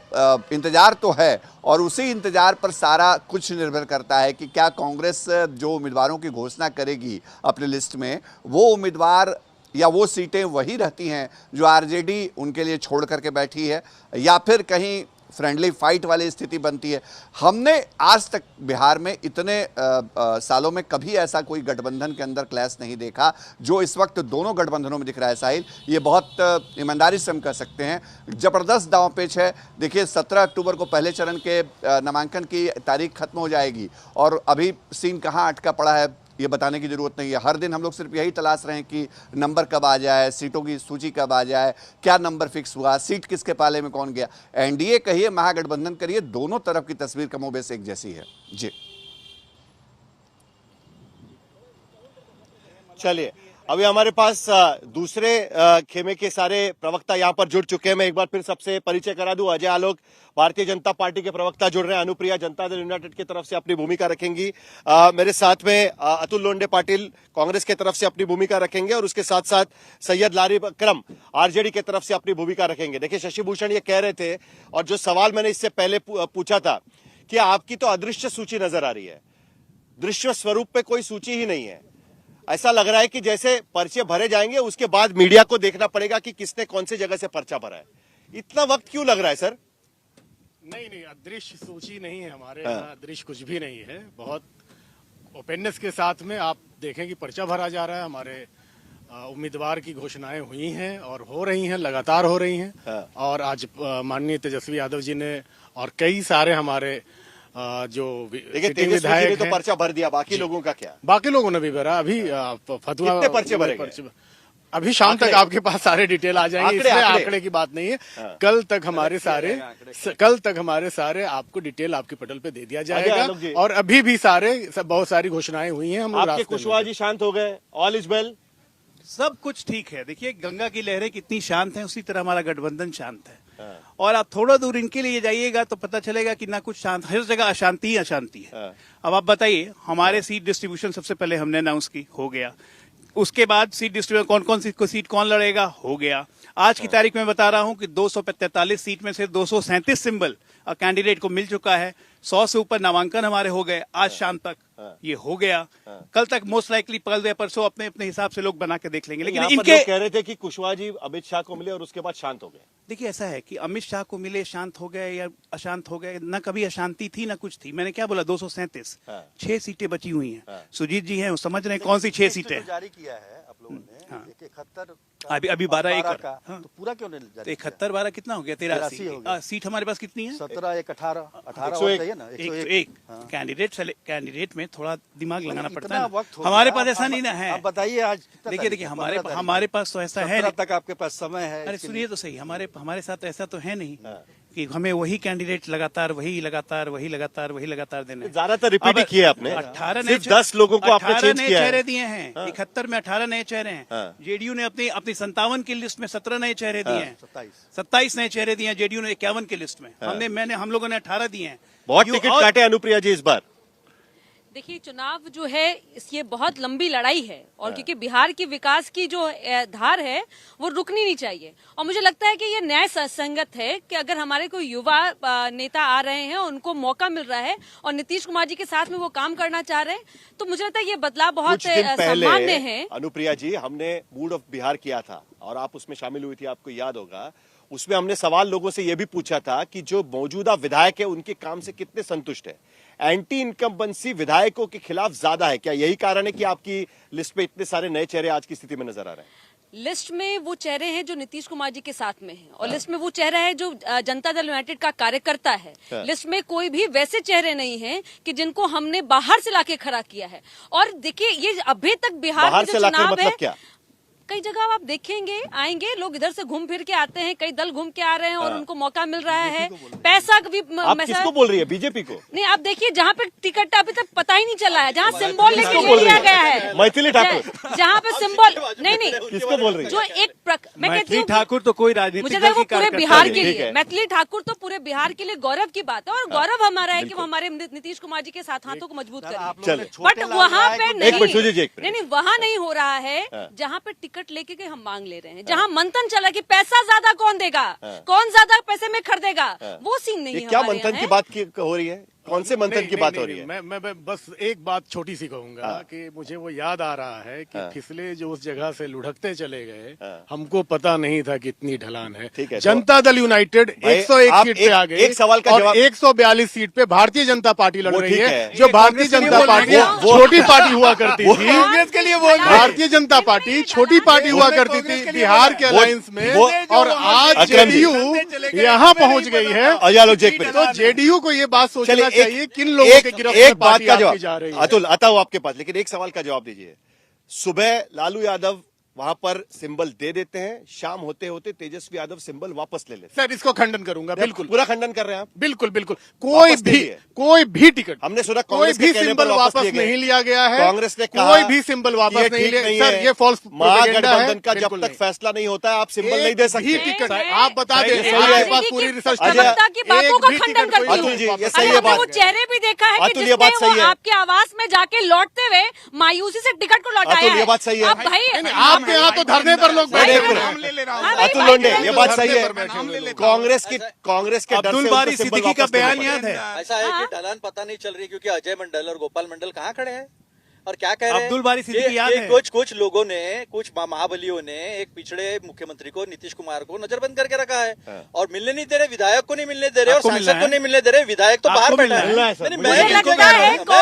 इंतजार तो है, और उसी इंतजार पर सारा कुछ निर्भर करता है कि क्या कांग्रेस जो उम्मीदवारों की घोषणा करेगी अपने लिस्ट में, वो उम्मीदवार या वो सीटें वही रहती हैं जो आरजेडी उनके लिए छोड़ करके बैठी है, या फिर कहीं फ्रेंडली फाइट वाली स्थिति बनती है। हमने आज तक बिहार में इतने सालों में कभी ऐसा कोई गठबंधन के अंदर क्लैश नहीं देखा जो इस वक्त दोनों गठबंधनों में दिख रहा है साहिल। ये बहुत ईमानदारी से हम कह सकते हैं जबरदस्त दांव-पेच है। देखिए, 17 अक्टूबर को पहले चरण के नामांकन की तारीख खत्म हो जाएगी, और अभी सीन कहाँ अटका पड़ा है ये बताने की जरूरत नहीं है। हर दिन हम लोग सिर्फ यही तलाश रहे हैं कि नंबर कब आ जाए, सीटों की सूची कब आ जाए, क्या नंबर फिक्स हुआ, सीट किसके पाले में कौन गया। एनडीए कहिए, महागठबंधन करिए, दोनों तरफ की तस्वीर कमोबेश एक जैसी है। जी चलिए, अभी हमारे पास दूसरे खेमे के सारे प्रवक्ता यहाँ पर जुड़ चुके हैं। मैं एक बार फिर सबसे परिचय करा दूं। अजय आलोक भारतीय जनता पार्टी के प्रवक्ता जुड़ रहे हैं। अनुप्रिया जनता दल यूनाइटेड की तरफ से अपनी भूमिका रखेंगी। मेरे साथ में अतुल लोंडे पाटिल कांग्रेस की तरफ से अपनी भूमिका रखेंगे और उसके साथ साथ सैयद लारिब अकरम आरजेडी की तरफ से अपनी भूमिका रखेंगे। देखिए, शशि भूषण ये कह रहे थे और जो सवाल मैंने इससे पहले पूछा था कि आपकी तो अदृश्य सूची नजर आ रही है, दृश्य स्वरूप पे कोई सूची ही नहीं है। ऐसा लग रहा है कि जैसे पर्चे भरे जाएंगे उसके बाद मीडिया को देखना पड़ेगा कि किसने कौन से जगह से पर्चा भरा है। इतना वक्त क्यों लग रहा है सर? नहीं, अदृश्य सूची नहीं है हमारे यहाँ, अदृश्य कुछ भी नहीं है। बहुत ओपननेस के साथ में आप देखें कि पर्चा भरा जा रहा है। हमारे उम्मीदवार की घोषणाएं हुई हैं और हो रही हैं, लगातार हो रही हैं। और आज माननीय तेजस्वी यादव जी ने और कई सारे हमारे जो विधायक ने तो पर्चा भर दिया, बाकी लोगों का क्या? बाकी लोगों ने भी भरा। अभी फतवा कितने पर्चे भरे? अभी शाम तक आपके पास सारे डिटेल आ जाएंगे, इसमें आंकड़े की बात नहीं है। कल तक हमारे सारे आपको डिटेल आपके पटल पे दे दिया जाएगा। और अभी भी बहुत सारी घोषणाएं हुई हैं। हम आपके कुशवाहा जी शांत हो गए, ऑल इज वेल, सब कुछ ठीक है। देखिए, गंगा की लहरें कितनी शांत हैं, उसी तरह हमारा गठबंधन शांत है। और आप थोड़ा दूर इनके लिए जाइएगा तो पता चलेगा कि ना कुछ शांत, हर जगह अशांति ही अशांति है। अब आप बताइए, हमारे सीट डिस्ट्रीब्यूशन सबसे पहले हमने अनाउंस की, हो गया। उसके बाद सीट डिस्ट्रीब्यूशन कौन कौन सी सीट कौन लड़ेगा, हो गया। आज की तारीख में बता रहा हूं कि 243 सीट में से 237 सिंबल कैंडिडेट को मिल चुका है। 100 से ऊपर नामांकन हमारे हो गए आज शाम तक, ये हो गया। कल तक मोस्ट लाइकली कल या परसों अपने अपने हिसाब से लोग बना के देख लेंगे। लेकिन इनके कह रहे थे कि कुशवाहा जी अमित शाह को मिले और उसके बाद शांत हो गए। देखिए, ऐसा है कि अमित शाह को मिले शांत हो गए या अशांत हो गए, ना कभी अशांति थी ना कुछ थी। मैंने क्या बोला, 237 6 सीटें बची हुई हैं। सुजीत जी हैं, वो समझ रहे हैं कौन सी 6 सीटें जारी किया है आप लोगों ने। 71 अभी 12 एकड़ तो पूरा क्यों नहीं जारी? 71 12 कितना हो गया? 83 सीट हमारे पास कितनी है? 17 1 18 कैंडिडेट में थोड़ा दिमाग लगाना पड़ता है। हमारे पास ऐसा नहीं ना है। आप बताइए आज। देखिए, हमारे पास तो ऐसा है तक आपके पास समय है। अरे सुनिए तो सही, हमारे साथ ऐसा तो है नहीं कि हमें वही कैंडिडेट लगातार वही लगातार देने। ज्यादातर रिपीट ही किया आपने। 18 सिर्फ 10 लोगों को आपने चेंज नए किया चेहरे दिए हैं। 71 में 18 नए चेहरे हैं। जेडीयू ने अपनी 57 की लिस्ट में 17 नए चेहरे दिए हैं। 27 नए चेहरे दिए हैं जेडीयू ने 51 की लिस्ट में। हम लोगों ने 18 दिए हैं। बहुत टिकट काटे अनुप्रिया जी इस बार। देखिए, चुनाव जो है ये बहुत लंबी लड़ाई है और क्योंकि बिहार की विकास की जो धार है वो रुकनी नहीं चाहिए। और मुझे लगता है कि ये न्याय संगत है कि अगर हमारे कोई युवा नेता आ रहे हैं, उनको मौका मिल रहा है और नीतीश कुमार जी के साथ में वो काम करना चाह रहे हैं, तो मुझे लगता है ये बदलाव बहुत सामान्य है। अनुप्रिया जी, हमने मूड ऑफ बिहार किया था और आप उसमें शामिल हुई थी, आपको याद होगा। उसमें हमने सवाल लोगों से यह भी पूछा था कि जो मौजूदा विधायक है उनके काम से कितने संतुष्ट है। एंटी इनकम्बेंसी विधायकों के खिलाफ ज्यादा है। क्या यही कारण है कि आपकी लिस्ट पे इतने सारे नए चेहरे आज की स्थिति में नजर आ रहे हैं? लिस्ट में वो चेहरे हैं जो नीतीश कुमार जी के साथ में हैं और लिस्ट में वो चेहरा है जो जनता दल यूनाइटेड का कार्यकर्ता है। लिस्ट में कोई भी वैसे चेहरे नहीं हैं कि जिनको हमने बाहर से लाके खड़ा किया है। और देखिए, ये अभी तक बिहार में जो चुनाव है, कई जगह आप देखेंगे, आएंगे लोग इधर से घूम फिर के आते हैं, कई दल घूम के आ रहे हैं और उनको मौका मिल रहा है। पैसा भी आप किसको बोल रही है? बीजेपी को? नहीं, आप देखिए, जहाँ पे टिकट अभी तक पता ही नहीं चला है, जहाँ सिंबल लेके लिया गया है, मैथिली ठाकुर, जहाँ पे सिंबल नहीं किसको बोल रही है? जो एक मैं कहती हूँ ठाकुर तो कोई राजनीतिक मुझे वो पूरे बिहार के लिए, मैथिली ठाकुर तो पूरे बिहार के लिए गौरव की बात है। और गौरव हमारा है कि वो हमारे नीतीश कुमार जी के साथ हाथों को मजबूत करें। बट वहाँ पे नहीं, वहाँ नहीं हो रहा है जहाँ पे टिकट लेके हम मांग ले रहे हैं, जहां मंथन चला कि पैसा ज्यादा कौन देगा, कौन ज्यादा पैसे में खरीदेगा, वो सीन नहीं है। क्या मंथन की बात हो रही है? कौन से मंथन की बात हो रही है? मैं बस एक बात छोटी सी कहूंगा कि मुझे वो याद आ रहा है कि फिसले जो उस जगह से लुढ़कते चले गए, हमको पता नहीं था कि इतनी ढलान है। जनता दल यूनाइटेड 101 सीट पे आ गई। एक सवाल का जवाब। 142 सीट पे भारतीय जनता पार्टी लड़ रही है। जो भारतीय जनता पार्टी छोटी पार्टी हुआ करती थी, भारतीय जनता पार्टी छोटी पार्टी हुआ करती थी बिहार के अलायंस में, और आज जेडीयू यहाँ पहुंच गई है। तो जेडीयू को ये बात सोचना चाहिए किन लोगों के गिरफ्त एक बात का जवाब अतुल आता हूं आपके पास, लेकिन एक सवाल का जवाब दीजिए। सुबह लालू यादव वहां पर सिंबल दे देते हैं, शाम होते होते तेजस्वी यादव सिंबल वापस ले लेते हैं। सर इसको खंडन करूंगा, बिल्कुल पूरा खंडन कर रहे हैं आप? बिल्कुल बिल्कुल। कोई भी टिकट, हमने सुना कोई भी सिंबल वापस नहीं लिया गया है। कांग्रेस ने कहा कोई भी सिंबल वापस नहीं लिया। सर ये फॉल्स महागठबंधन का जब तक फैसला नहीं होता है आप सिंबल नहीं दे सकते। टिकट आप बता दें, आपके पास पूरी रिसर्च की बातों का खंडन करती अतुल जी, ये सही है बात। वो चेहरे भी देखा है कि अतुल, ये बात जिसने सही वो है। आपके आवास में जाके लौटते हुए मायूसी से टिकट को लौटाया अतुल, है। ये बात सही है। अब भाई आपके यहाँ तो धरने पर लोग बैठे हुए हैं। अतुल लोंडे, ये बात सही है। कांग्रेस के अब्दुल बारी सिद्दीकी का बयान याद है। ऐसा है कि ढलान पता नहीं चल रही क्योंकि अजय मंडल और गोपाल मंडल कहाँ खड़े हैं और क्या कह रहे हैं। अब्दुल बारी सिद्दीकी याद है। कुछ लोगों ने, कुछ महाबलियों ने एक पिछड़े मुख्यमंत्री को, नीतीश कुमार को नजरबंद करके रखा है और मिलने नहीं दे रहे, विधायक को नहीं मिलने दे रहे और सांसद को नहीं मिलने दे रहे। विधायक तो बाहर बैठा है। मैं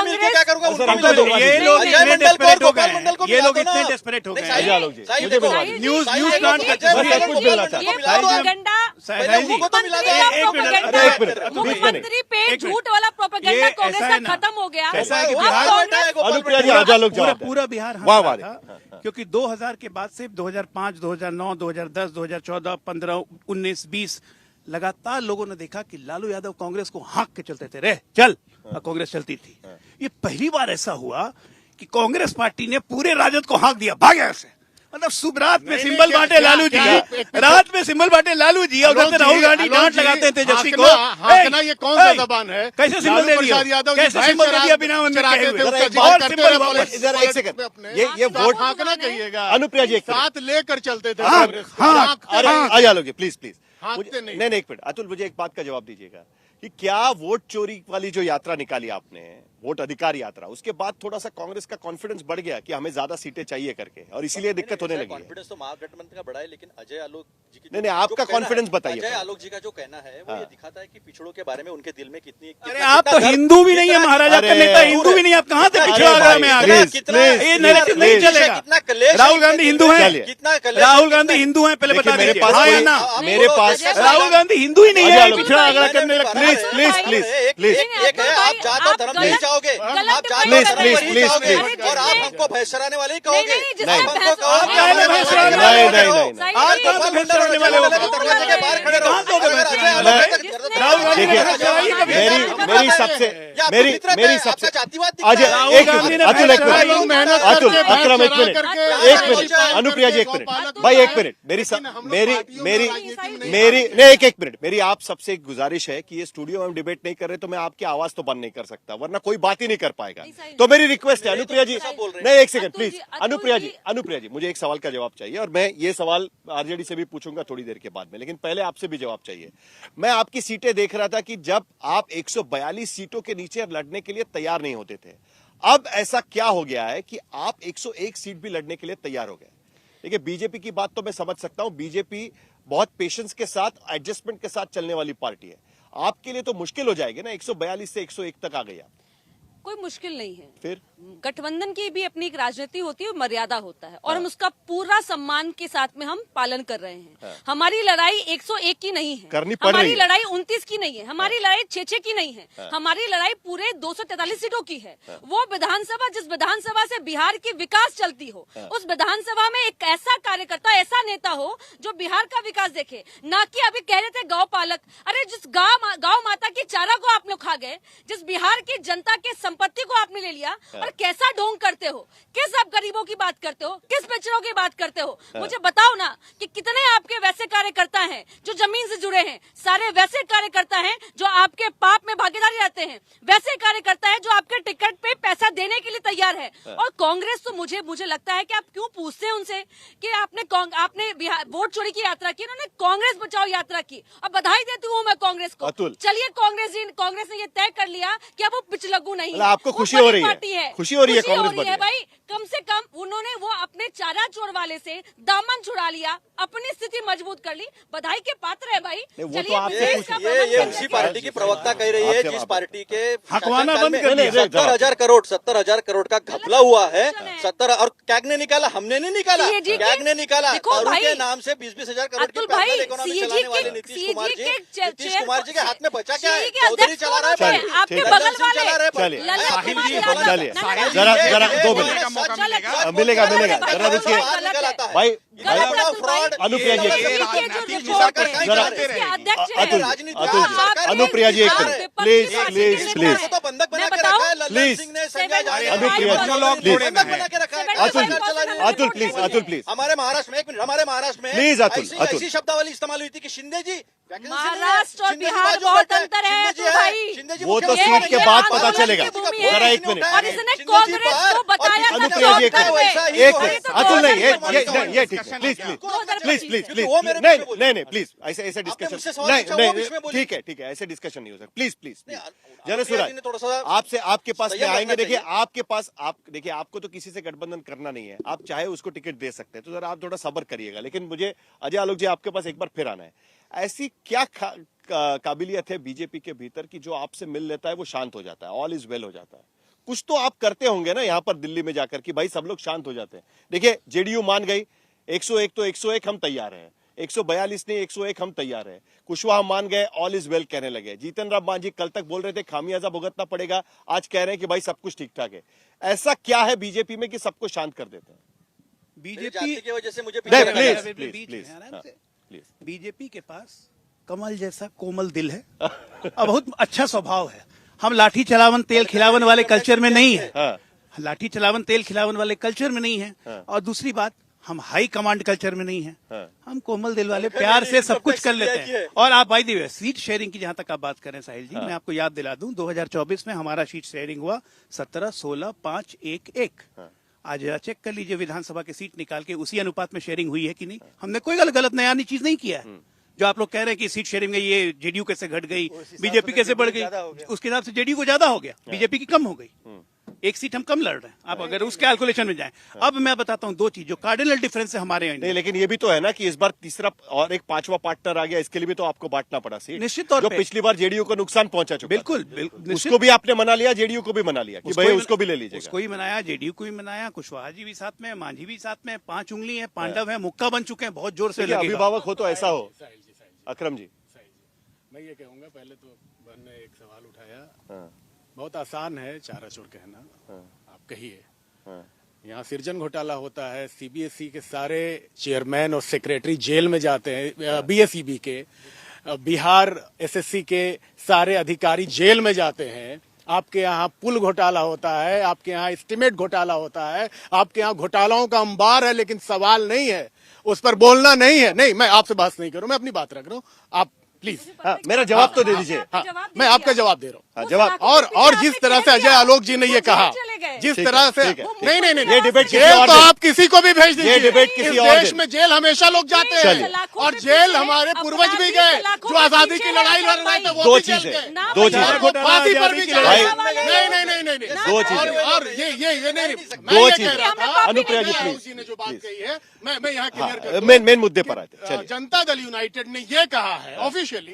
मिलकर क्या करूंगा? ये लोग इतने डेस्परेट हो गए, ये लोग इतने डेस्परेट हो गए। न्यूज मुख्यमंत्री पे झूठ वाला प्रोपेगेंडा कांग्रेस का खत्म हो गया। पूरा बिहार हंस रहा था क्योंकि 2000 के बाद से 2005, 2009, 2010, 2014, 15, 19, 20 लगातार लोगों ने देखा कि लालू यादव कांग्रेस को हाँक के चलते थे। रे चल, कांग्रेस चलती थी। ये पहली बार ऐसा हुआ कि कांग्रेस पार्टी ने पूरे राजद को हाँक दिया, भाग ऐसे। मतलब सुबह रात में सिंबल बांटे लालू जी, रात में सिंबल बांटे लालू जी, उधर से राहुल गांधी डांट लगाते हैं तेजस्वी को। हाँकना ये कौन सा जबान है? कैसे सिंबल दे दिया? कैसे सिंबल दे दिया बिना मंदिर के? और सिंबल वापस। इधर एक सेकंड, ये वोट हाँकना कहिएगा। अनुप्रिया जी साथ लेकर चलते थे। अरे आ जाओ प्लीज प्लीज। हाँकते नहीं। नहीं, एक मिनट अतुल, मुझे एक बात का जवाब दीजिएगा कि क्या वोट चोरी वाली जो यात्रा निकाली आपने, वोट अधिकार यात्रा, उसके बाद थोड़ा सा कांग्रेस का कॉन्फिडेंस बढ़ गया कि हमें ज्यादा सीटें चाहिए करके और इसीलिए दिक्कत होने लगी है? कॉन्फिडेंस तो महागठबंधन का बढ़ा है, लेकिन अजय आलोक जी की नहीं, आपका कॉन्फिडेंस बताइए। अजय आलोक जी का जो कहना है वो ये दिखाता है कि पिछड़ों के बारे में उनके दिल में कितनी। अरे आप तो हिंदू भी नहीं है, महाराजा का नेता हिंदू भी नहीं, आप कहाँ से पिछड़ा आगरा में आ गए? ये नैरेटिव नहीं चलेगा। राहुल गांधी हिंदू है, राहुल गांधी हिंदू है, पहले बता दीजिए। हाँ या ना? मेरे पास राहुल गांधी हिंदू ही नहीं है, पिछड़ा आगरा करने लगा। प्लीज प्लीज प्लीज प्लीज एक है, आप जात और धर्म नहीं चाहोगे, आप जात और धर्म नहीं चाहोगे और आप हमको भैंस चराने वाले ही कहोगे। मेरी सबसे अजय अतुल अक्रम एक मिनट अनुप्रिया जी एक मिनट भाई एक मिनट एक मिनट मेरी आप सबसे एक गुजारिश है कि ये स्टूडियो में हम डिबेट नहीं कर रहे तो मैं आपकी आवाज तो बंद नहीं कर सकता, वरना कोई बात ही नहीं कर पाएगा। तो मेरी रिक्वेस्ट है अनुप्रिया जी, नहीं एक सेकंड प्लीज, अनुप्रिया जी मुझे एक सवाल का जवाब चाहिए और मैं ये सवाल आरजेडी से भी पूछूंगा थोड़ी देर के बाद में, लेकिन पहले आपसे भी जवाब चाहिए। मैं आपकी सीटें देख रहा था कि जब आप 142 सीटों के नीचे लड़ने के लिए तैयार नहीं होते थे, अब ऐसा क्या हो गया है कि आप 101 सीट भी लड़ने के लिए तैयार हो गए? देखिए बीजेपी की बात तो मैं समझ सकता हूं, बीजेपी बहुत पेशेंस के साथ, एडजस्टमेंट के साथ चलने वाली पार्टी है। आपके लिए तो मुश्किल हो जाएगी ना, 142 से 101 तक आ गई आप। कोई मुश्किल नहीं है। फिर गठबंधन की भी अपनी एक राजनीति होती है, मर्यादा होता है और हम उसका पूरा सम्मान के साथ में हम पालन कर रहे हैं। हमारी लड़ाई 101 की नहीं है, हमारी लड़ाई 29 की नहीं है, हमारी लड़ाई 6-6 की नहीं है, हमारी लड़ाई पूरे 243 सीटों की है। वो विधानसभा, जिस विधानसभा से बिहार की विकास चलती हो, उस विधानसभा में एक ऐसा कार्यकर्ता, ऐसा नेता हो जो बिहार का विकास देखे, ना कि अभी कह रहे थे गौ पालक। अरे जिस गौ माता की चारा को आप लोग खा गए, जिस बिहार की जनता के संपत्ति को आपने ले लिया और कैसा ढोंग करते हो, किस आप गरीबों की बात करते हो, किस पिछड़ों की बात करते हो? मुझे बताओ ना कि कितने आपके वैसे कार्यकर्ता हैं जो जमीन से जुड़े हैं, सारे वैसे कार्यकर्ता हैं जो आपके पाप में भागीदारी रहते हैं, वैसे कार्यकर्ता हैं जो आपके टिकट पे पैसा देने के लिए तैयार है। और कांग्रेस तो मुझे लगता है कि आप क्यों पूछते हैं उनसे कि आपने वोट चोरी की यात्रा की, उन्होंने कांग्रेस बचाओ यात्रा की। अब बधाई देती हूँ मैं कांग्रेस को। चलिए कांग्रेस ने ये तय कर लिया कि अब वो पिछलग्गू नहीं है, आपको खुशी हो रही है, खुशी हो रही है कांग्रेस है भाई। कम से कम उन्होंने वो अपने चारा चोर वाले से दामन छुड़ा लिया, अपनी स्थिति मजबूत कर ली, बधाई के पात्र है भाई। ये उसी पार्टी की प्रवक्ता कह रही है जिस पार्टी के हकवाना बंद कर दिया। 70,000 करोड़ का घपला हुआ है। 70 और कैग ने निकाला, हमने नहीं निकाला, कैग ने निकाला। और उनके नाम से 20,000 करोड़ की पैदल इकोनॉमी चलाने वाले नीतीश कुमार जी के हाथ में बचा क्या है? चौधरी चला रहा है, आपके बगल वाले चलिए जरा 2 मिनट मिलेगा जरा रुकिए भाई अनुप्रिया जी जरा अनुप्रिया जी एक मिनट प्लीज अतुल प्लीज हमारे महाराष्ट्र में, एक मिनट, हमारे महाराष्ट्र में प्लीज अतुल ऐसी शब्दावली इस्तेमाल हुई थी कि शिंदे जी महाराष्ट्र और बिहार बहुत अंतर है तो भाई, वो तो सीट के बाद पता चलेगा। जरा एक मिनट और इसने कांग्रेस को बताया अनुप्रिया जी एक मिनट अतुल नहीं ये ठीक है प्लीज नहीं प्लीज ऐसे डिस्कशन नहीं ठीक है ऐसे डिस्कशन नहीं हो सकता प्लीज जरा सुराज आपसे आपके पास में आएंगे। देखिए आपको तो किसी से गठबंधन करना नहीं है, आप चाहे उसको टिकट दे सकते हैं, तो जरा आप थोड़ा सब्र करिएगा। लेकिन मुझे अजय आलोक जी आपके पास एक बार फिर आना है। ऐसी क्या काबिलियत है बीजेपी के भीतर की जो आपसे मिल लेता है वो शांत हो जाता है, ऑल इज वेल हो जाता है? कुछ तो आप करते होंगे ना यहाँ पर दिल्ली में जाकर कि भाई सब लोग शांत हो जाते हैं। देखिए जेडीयू मान गई 101 तो 101 हम तैयार हैं, 142 नहीं 101 हम तैयार हैं। कुशवाहा मान गए, ऑल इज वेल कहने लगे। जीतन राम मांझी कल तक बोल रहे थे खामियाजा भुगतना पड़ेगा, आज कह रहे हैं कि भाई सब कुछ ठीक ठाक है। ऐसा क्या है बीजेपी में कि सबको शांत कर देते हैं? बीजेपी की वजह से मुझे प्लीज बीजेपी के पास कमल जैसा कोमल दिल है और बहुत अच्छा स्वभाव है। हम लाठी चलावन तेल खिलावन वाले कल्चर में नहीं है, लाठी चलावन तेल खिलावन वाले कल्चर में नहीं है। और दूसरी बात, हम हाई कमांड कल्चर में नहीं है। हम कोमल दिल वाले प्यार से सब कुछ कर लेते हैं। और आप भाई दी सीट शेयरिंग की जहां तक आप बात करें साहिल जी, मैं आपको याद दिला दूं 2024 में हमारा सीट शेयरिंग हुआ 17, 16, 5, 1, 1। आज जरा चेक कर लीजिए विधानसभा की सीट निकाल के उसी अनुपात में शेयरिंग हुई है कि नहीं। हमने कोई गलत नया चीज नहीं किया है। जो आप लोग कह रहे हैं कि सीट शेयरिंग में ये जेडीयू कैसे घट गई, बीजेपी कैसे बढ़ गई, उसके हिसाब से जेडीयू को ज्यादा हो गया, बीजेपी की कम हो गई। एक सीट हम कम लड़ रहे हैं, आप अगर उस कैलकुलेशन में जाएं। अब मैं बताता हूं 2 चीज जो कार्डिनल डिफरेंस है हमारे नहीं, लेकिन ये भी तो है ना कि इस बार तीसरा और एक 5वां पार्टनर आ गया, इसके लिए भी तो आपको बांटना पड़ा सीट। निश्चित तौर जो पे पिछली बार जेडीयू को नुकसान पहुंचा चुका। बिल्कुल उसको भी आपने मना लिया, जेडीयू को भी मना लिया कि भाई उसको भी ले लीजिए। उसको ही मनाया, जेडीयू को भी मनाया, कुशवाहा जी भी साथ में, मांझी भी साथ में, 5 उंगली है, पांडव है, मुक्का बन चुके हैं, बहुत जोर से अभिभावक हो तो ऐसा हो। अकरम जी मैं ये कहूंगा, पहले तो बहन ने एक सवाल उठाया, बहुत आसान है चारा चोर कहना, आप कहिए। यहाँ सृजन घोटाला होता है, सीबीएसई के सारे चेयरमैन और सेक्रेटरी जेल में जाते हैं, बीएसईबी के, बिहार एसएससी के सारे अधिकारी जेल में जाते हैं। आपके यहाँ पुल घोटाला होता है, आपके यहाँ एस्टीमेट घोटाला होता है, आपके यहाँ घोटालाओं का अंबार है, लेकिन सवाल नहीं है, उस पर बोलना नहीं है। नहीं, मैं आपसे बहस नहीं करूं, मैं अपनी बात रख रहा हूं, आप प्लीज मेरा जवाब तो दे दीजिए। मैं आपका जवाब दे रहा हूँ जवाब। और जिस तरह से अजय आलोक जी ने ये कहा, जिस तरह से नहीं ये डिबेट जेल तो आप किसी को भी भेज दीजिए। डिबेट किसी और देश में जेल हमेशा लोग जाते हैं, और जेल हमारे पूर्वज भी गए जो आजादी की लड़ाई लड़ रहे थे, वो भी जेल गए। 2 चीजें फांसी पर भी गए। नहीं 2 चीजें और ये नहीं, 2 चीजें अनुप्रिया जी प्लीज ने जो बात कही है, मैं यहाँ क्लियर कर, मेन मुद्दे पर आते हैं। जनता दल यूनाइटेड ने ये कहा है ऑफिशियली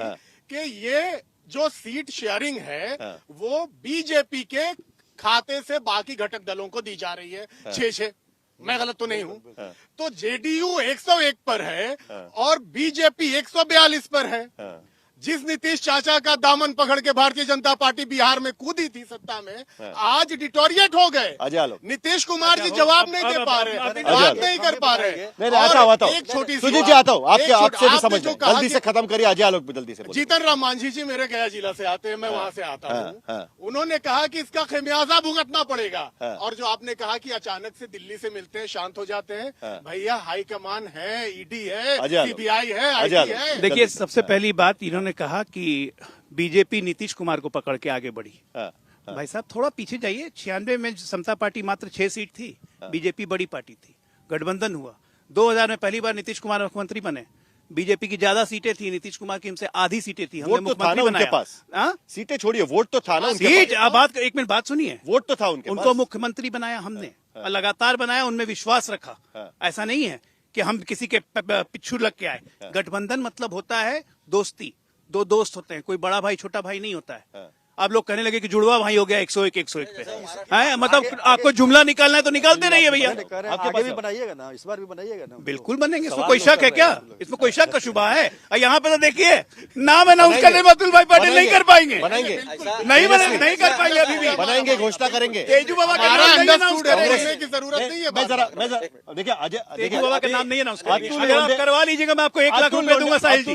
कि ये जो सीट शेयरिंग है वो बीजेपी के खाते से बाकी घटक दलों को दी जा रही है। 6-6, मैं गलत तो नहीं हूं? तो जेडीयू 101 पर है और बीजेपी 142 पर है। जिस नीतीश चाचा का दामन पकड़ के भारतीय जनता पार्टी बिहार में कूदी थी सत्ता में, आज डिटोरिएट हो गए। नीतीश कुमार जी जवाब नहीं दे पा रहे, बात नहीं कर पा रहे। एक छोटी सुजीत जी आता हूँ, आपसे भी समझ जल्दी से खत्म करिए। अजय आलोक जल्दी से। जीतन राम मांझी जी मेरे गया जिला से आते हैं, मैं वहाँ से आता हूँ। उन्होंने कहा कि इसका खमियाजा भुगतना पड़ेगा। और जो आपने कहा कि अचानक से दिल्ली से मिलते हैं, शांत हो जाते हैं, भैया हाईकमान है, ईडी है, सीबीआई है, आईटी है। देखिए, सबसे पहली बात इन्होंने कहा कि बीजेपी नीतीश कुमार को पकड़ के आगे बढ़ी। भाई साहब थोड़ा पीछे जाइए। 96 में समता पार्टी मात्र 6 सीट थी, बीजेपी बड़ी पार्टी थी, गठबंधन हुआ। 2000 में पहली बार नीतीश कुमार मुख्यमंत्री बने, बीजेपी की ज्यादा सीटें थी, नीतीश कुमार की हमसे आधी सीटें थी, हमने मुख्यमंत्री बनाया। पास सीटें छोड़िए, वोट तो था ना उनके सीट। बात एक मिनट बात सुनिए, वोट तो था उनके, उनको मुख्यमंत्री बनाया हमने, लगातार बनाया, उनमें विश्वास रखा। ऐसा नहीं है कि हम किसी के पिछू लग के आए। गठबंधन मतलब होता है दोस्ती, 2 दोस्त होते हैं, कोई बड़ा भाई छोटा भाई नहीं होता है। आप लोग कहने लगे कि जुड़वा भाई हो गया 101 101 पे है, मतलब आपको जुमला निकालना है तो निकालते रहिए भैया। आगे भी बनाइएगा ना, इस बार भी बनाइएगा ना। बिल्कुल बनेंगे, इसमें कोई शक है क्या? इसमें कोई शक का शुबा है? यहाँ पे तो देखिए नाम अनाउंस करने में अतुल भाई पाटिल नहीं कर पाएंगे, बनाएंगे नहीं कर पाएंगे, अभी भी बनाएंगे, घोषणा करेंगे। तेजू बाबा का नाम नहीं अनाउंस करेंगे की जरूरत नहीं है। देखिए अजय, तेजू बाबा का नाम नहीं अनाउंस करेंगे। अगर आप करवा लीजिएगा मैं आपको 1 लाख रुपए दूंगा साहिल जी,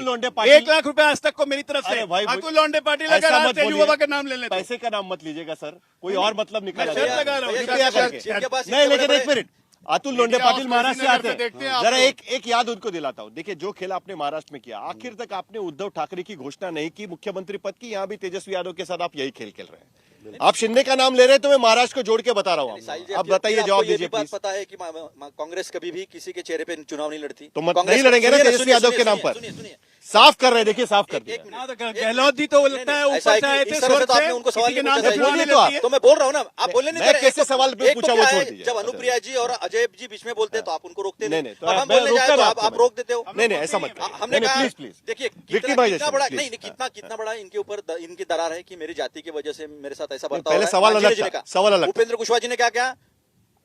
1 लाख रुपए आज तक को मेरी तरफ से। अतुल लोंडे पाटिल अगर आज तेजू बाबा का नाम ले लेते, पैसे का नाम मत लीजिएगा सर, कोई और मतलब निकाला शर्त लगा रहा हूँ। नहीं, लेकिन एक मिनट, अतुल लोंडे पाटिल महाराष्ट्र से आते हैं, जरा एक याद उनको दिलाता हूँ। देखिए जो खेल आपने महाराष्ट्र में किया, आखिर तक आपने उद्धव ठाकरे की घोषणा नहीं की मुख्यमंत्री पद की, यहाँ भी तेजस्वी यादव के साथ आप यही खेल खेल रहे हैं। आप शिंदे का नाम ले रहे हैं तो मैं महाराष्ट्र को जोड़ के बता रहा हूँ। अब बताइए, जवाब दीजिए प्लीज। पता है कि कांग्रेस कभी भी किसी के चेहरे पे चुनाव नहीं लड़ती, तो नहीं लड़ेंगे ना तेजस्वी यादव के नाम पर? साफ कर रहे हैं, देखिए साफ कर दिया। गहलोत जी तो लगता है ऊपर से आए थे, स्वर्ग से, उनको सवाल के नाम नहीं पूछा। तो मैं बोल रहा हूँ ना, आप बोलने नहीं दे रहे। कैसे सवाल पूछा वो छोड़ दीजिए। जब अनुप्रिया जी और अजय जी बीच में बोलते हैं तो आप उनको रोकते नहीं, तो हम बोलने जाए तो आप रोक देते हो। नहीं ऐसा मत, हमने कहा प्लीज देखिए कितना बड़ा, नहीं कितना बड़ा इनके ऊपर इनकी दरार है कि मेरी जाति की वजह से मेरे साथ ऐसा बर्ताव हो रहा है। सवाल अलग। उपेंद्र कुशवाहा जी ने क्या कहा?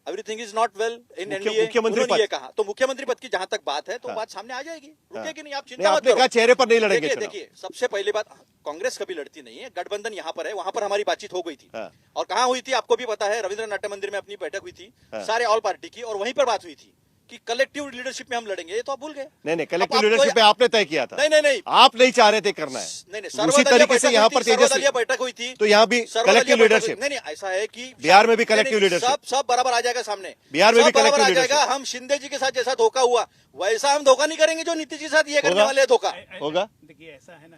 Everything is not well in NDA, मुख्यमंत्री ये कहा। तो मुख्यमंत्री पद की जहां तक बात है तो बात सामने आ जाएगी, रुकेगी नहीं, आप चिंता मत आपने कहा चेहरे पर नहीं लड़ेंगे। देखिए सबसे पहली बात, कांग्रेस कभी लड़ती नहीं है, गठबंधन यहाँ पर है, वहां पर हमारी बातचीत हो गई थी। और कहाँ हुई थी आपको भी पता है, रविंद्र नाट्य मंदिर में अपनी बैठक हुई थी सारे ऑल पार्टी की, और वहीं पर बात हुई थी कि कलेक्टिव लीडरशिप में हम लड़ेंगे। ये तो आप भूल गए। नहीं, कलेक्टिव लीडरशिप पे आपने तय किया था। नहीं, आप नहीं चाह रहे थे करना है। नहीं, उसी तरीके से यहाँ पर तेजस्वी बैठक हुई थी, तो यहाँ भी कलेक्टिव लीडरशिप। नहीं, ऐसा है कि बिहार में भी कलेक्टिव लीडरशिप, सब बराबर आ जाएगा सामने, बिहार में भी कलेक्टिव आ जाएगा। हम शिंदे जी के साथ जैसा धोखा हुआ वैसा हम धोखा नहीं करेंगे जो नीतीश के साथ ये करने वाले धोखा होगा। देखिए ऐसा है ना,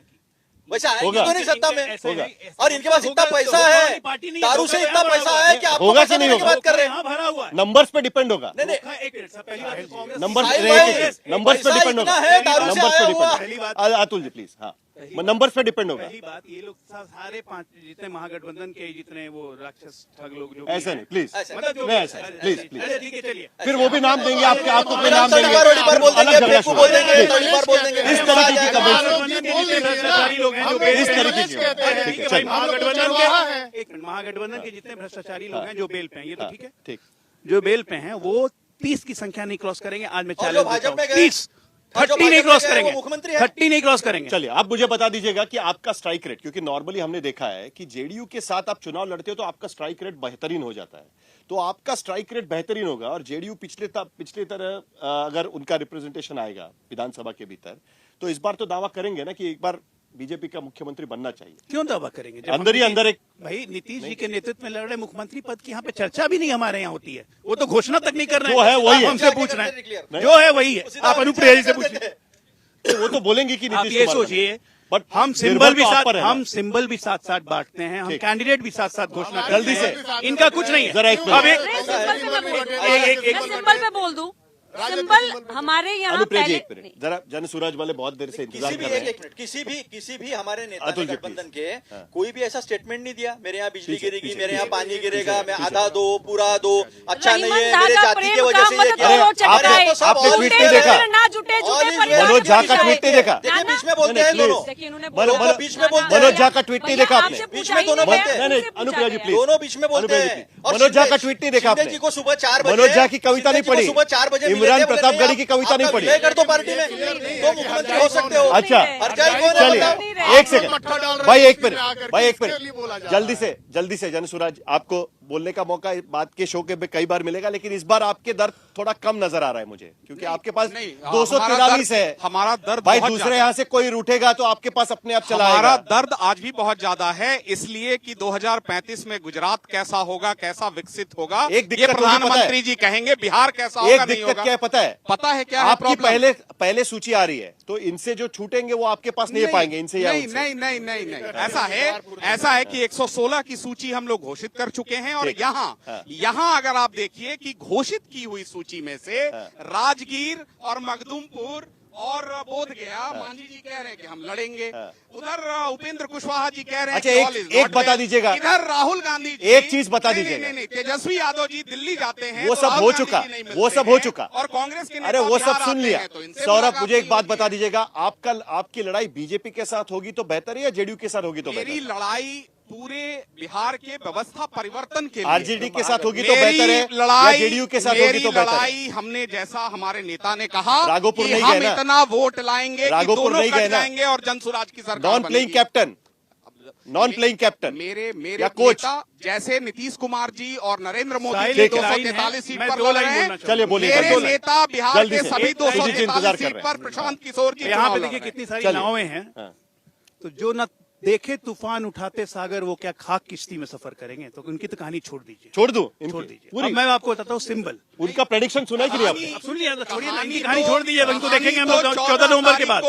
वैसा है तो नहीं सत्ता में, और इनके पास इतना पैसा है, दारू से इतना पैसा है कि होगा कि नहीं होगा, बात कर रहे हैं। नंबर्स पे डिपेंड होगा। नंबर्स पे डिपेंड होगा, अतुल जी प्लीज। हाँ, नंबर्स पे डिपेंड होगा। पहली बात, ये लोग सारे 5 जितने महागठबंधन के जितने वो राक्षस ठग लोग जो ऐसा नहीं, प्लीज मतलब ऐसा प्लीज ठीक है चलिए, फिर वो भी नाम देंगे आपको कोई नाम देंगे, इस तरीके की भ्रष्टाचारी लोग हैं जो इस तरीके की महागठबंधन के जितने भ्रष्टाचारी लोग हैं जो बेल पे हैं, ये तो ठीक है, ठीक, जो बेल पे हैं वो 30 की संख्या नहीं क्रॉस करेंगे। आज मैं 40 30 नहीं क्रॉस करेंगे, 30 नहीं क्रॉस करेंगे। चलिए आप मुझे बता दीजिएगा कि आपका स्ट्राइक रेट, क्योंकि नॉर्मली हमने देखा है कि जेडीयू के साथ आप चुनाव लड़ते हो तो आपका स्ट्राइक रेट बेहतरीन हो जाता है, तो आपका स्ट्राइक रेट बेहतरीन होगा और जेडीयू पिछले तरह अगर उनका रिप्रेजेंटेशन आएगा विधानसभा के भीतर तो इस बार तो दावा करेंगे ना कि एक बार बीजेपी का मुख्यमंत्री बनना चाहिए। क्यों दावा करेंगे? अंदर ही अंदर एक भाई नीतीश जी के नेतृत्व में लड़ रहे मुख्यमंत्री पद की यहाँ पे चर्चा भी नहीं हमारे यहाँ होती है, वो तो घोषणा तक नहीं कर रहे हैं। जो है वही है, हमसे पूछ रहे हैं, जो है वही है। आप अनुप्रिया जी से पूछिए, वो तो बोलेंगे कि आप ये सोचिए, बट हम सिंबल भी साथ साथ बांटते हैं, हम कैंडिडेट भी साथ साथ घोषणा जल्दी से, इनका कुछ नहीं है। जरा सिंबल पे बोल दूं, सिंबल हमारे यहाँ पहले जरा जन सूरज वाले बहुत देर से इंतजार कर रहे हैं। किसी भी हमारे नेता ने गठबंधन के कोई भी ऐसा स्टेटमेंट नहीं दिया मेरे यहाँ बिजली गिरेगी, मेरे यहाँ पानी गिरेगा, मैं आधा दो पूरा दो, अच्छा नहीं है, मेरे जाति की वजह से आपने ट्वीट नहीं देखा, मनोज झा का ट्वीट नहीं देखा, बीच में बोलते हैं दोनों, बीच में बोलते हैं, मनोज झा का ट्वीट नहीं देखा आपने, बीच में दोनों बोलते हैं, अनुप्रिया जी प्लीज, दोनों बीच में बोलते हैं। मनोज झा का ट्वीट नहीं देखा आपने, जी को सुबह 4 बजे, मनोज झा की कविता नहीं पढ़ी, सुबह 4 बजे इमरान प्रतापगढ़ी की कविता नहीं पढ़ी, कर दो पार्टी में तो मुख्यमंत्री हो सकते हो। अच्छा चलिए एक सेकंड भाई, एक मिनट जल्दी से जनसुराज, आपको बोलने का मौका बात के शो के पे कई बार मिलेगा, लेकिन इस बार आपके दर्द थोड़ा कम नजर आ रहा है मुझे, क्योंकि आपके पास 243 है हमारा दर्द भाई, दूसरे यहाँ से कोई रूठेगा तो आपके पास अपने आप चला आएगा। हमारा दर्द आज भी बहुत ज्यादा है, इसलिए कि 2035 में गुजरात कैसा होगा, कैसा विकसित होगा, एक दिक्कत प्रधानमंत्री जी कहेंगे, बिहार कैसा होगा, एक दिक्कत क्या है पता है क्या आपकी पहले सूची आ रही है, तो इनसे जो छूटेंगे वो आपके पास नहीं पाएंगे, इनसे नहीं ऐसा है कि 116 की सूची हम लोग घोषित कर चुके हैं, और यहाँ अगर आप देखिए कि घोषित की हुई सूची में से राजगीर और मखदूमपुर और बोध गया, मांझी जी कह रहे हैं कि हम लड़ेंगे, उधर उपेंद्र कुशवाहा जी कह रहे हैं अच्छा एक बता दीजिएगा, इधर राहुल गांधी जी, एक चीज बता दीजिएगा, नहीं तेजस्वी यादव जी दिल्ली जाते हैं, वो सब हो चुका, और कांग्रेस के अरे वो सब सुन लिया। सौरभ मुझे एक बात बता दीजिएगा, आपकी लड़ाई बीजेपी के साथ होगी तो बेहतर है या जेडीयू के साथ होगी तो बेहतर? मेरी लड़ाई पूरे बिहार के व्यवस्था परिवर्तन के लिए आरजेडी के साथ होगी तो बेहतर है, लड़ाई जेडीयू के साथ होगी तो बेहतर है। लड़ाई हमने जैसा हमारे नेता ने कहा राघोपुर कि नहीं हम गए ना, इतना वोट लाएंगे कि राघोपुर दोनों नहीं कट गए ना, जाएंगे और जनसुराज की सरकार non playing captain, non playing captain मेरे या कोच नेता जैसे नीतीश कुमार जी और नरेंद्र मोदी साहिल जी एक 243 सीट मैं पर दो लड़ लाइन रहे हैं। बोलना चलिए बोलिए, मेरे दो लाइन। नेता बिहार जल्दी के से, सभी एक इंतजार 243 कर सीट रहे पर हैं। प्रशांत किशोर जी यहाँ पे चुनाव देखिए लड़ रहे कितनी हैं। सारी चलिए। नावें हैं, तो जो न देखे तूफान उठाते सागर वो क्या खाक किश्ती में सफर करेंगे, तो उनकी तो कहानी छोड़ दीजिए, छोड़ दूं छोड़ इनकी दीजिए। पूरी? अब मैं आपको बताता हूँ सिंबल, उनका प्रेडिक्शन सुना है कि नहीं आपने? अब सुन लिया, छोड़िए ना, इनकी कहानी छोड़ दीजिए, इनको देखेंगे हम लोग 14 नवंबर के बाद।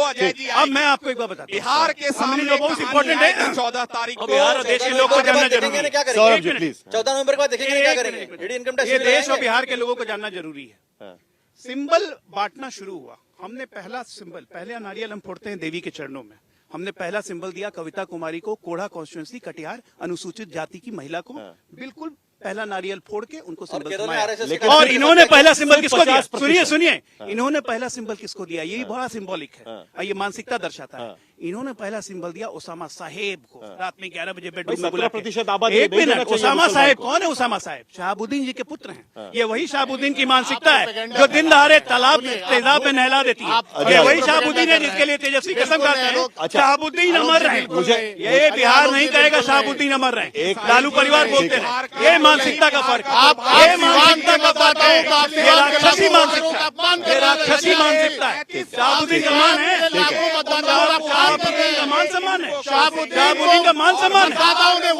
अब मैं आपको एक बात बताता हूँ, बिहार के सामने जो बहुत इंपॉर्टेंट है 14 तारीख को बिहार और देश के लोग को जानना जरूरी है। क्या सौरभ जी करेंगे? प्लीज। 14 नवंबर के बाद देखेंगे क्या करेंगे? ईडी इनकम टैक्स ये भी देश और लगाएंगे? बिहार के लोगों को जानना जरूरी है। सिंबल बांटना शुरू हुआ, हमने पहला सिंबल, पहले नारियल हम फोड़ते हैं देवी के चरणों में, हमने पहला सिंबल दिया कविता कुमारी को, कोढ़ा कॉन्स्टिट्यूंसी कटिहार अनुसूचित जाति की महिला को, बिल्कुल पहला नारियल फोड़ के उनको सिंबल केरल में थमाया। RSS और इन्होंने पहला सिंबल किसको दिया? 50%। सुनिए सुनिए, इन्होंने पहला सिंबल किसको दिया? यही बड़ा सिंबॉलिक है और ये मानसिकता दर्शाता है। इन्होंने पहला सिंबल दिया ओसामा साहेब को, रात में 11 बजे बेडरूम में बुला के। 17% आबादी एक नहीं देना मिनट, चाहिए ओसामा मुसलमान साहेब को। कौन है? ओसामा साहेब शहाबुद्दीन जी के पुत्र हैं। ये वही शहाबुद्दीन की मानसिकता है जो दिन दहाड़े तालाब में तेजाब में नहला देती है। ये वही शहाबुद्दीन है जिसके लिए तेजस्वी कसम खाते हैं शहाबुद्दीन अमर रहे। ये बिहार नहीं कहेगा शहाबुद्दीन अमर रहे, लालू परिवार बोलते रहे। ये मानसिकता का फर्क है, ये मानसिकता का फर्क है, ये राक्षसी मानसिकता, ये राक्षसी मानसिकता है। शहाबुद्दीन का मान है, शहाबुद्दीन का मान सम्मान है, शहाबुद्दीन का मान सम्मान है,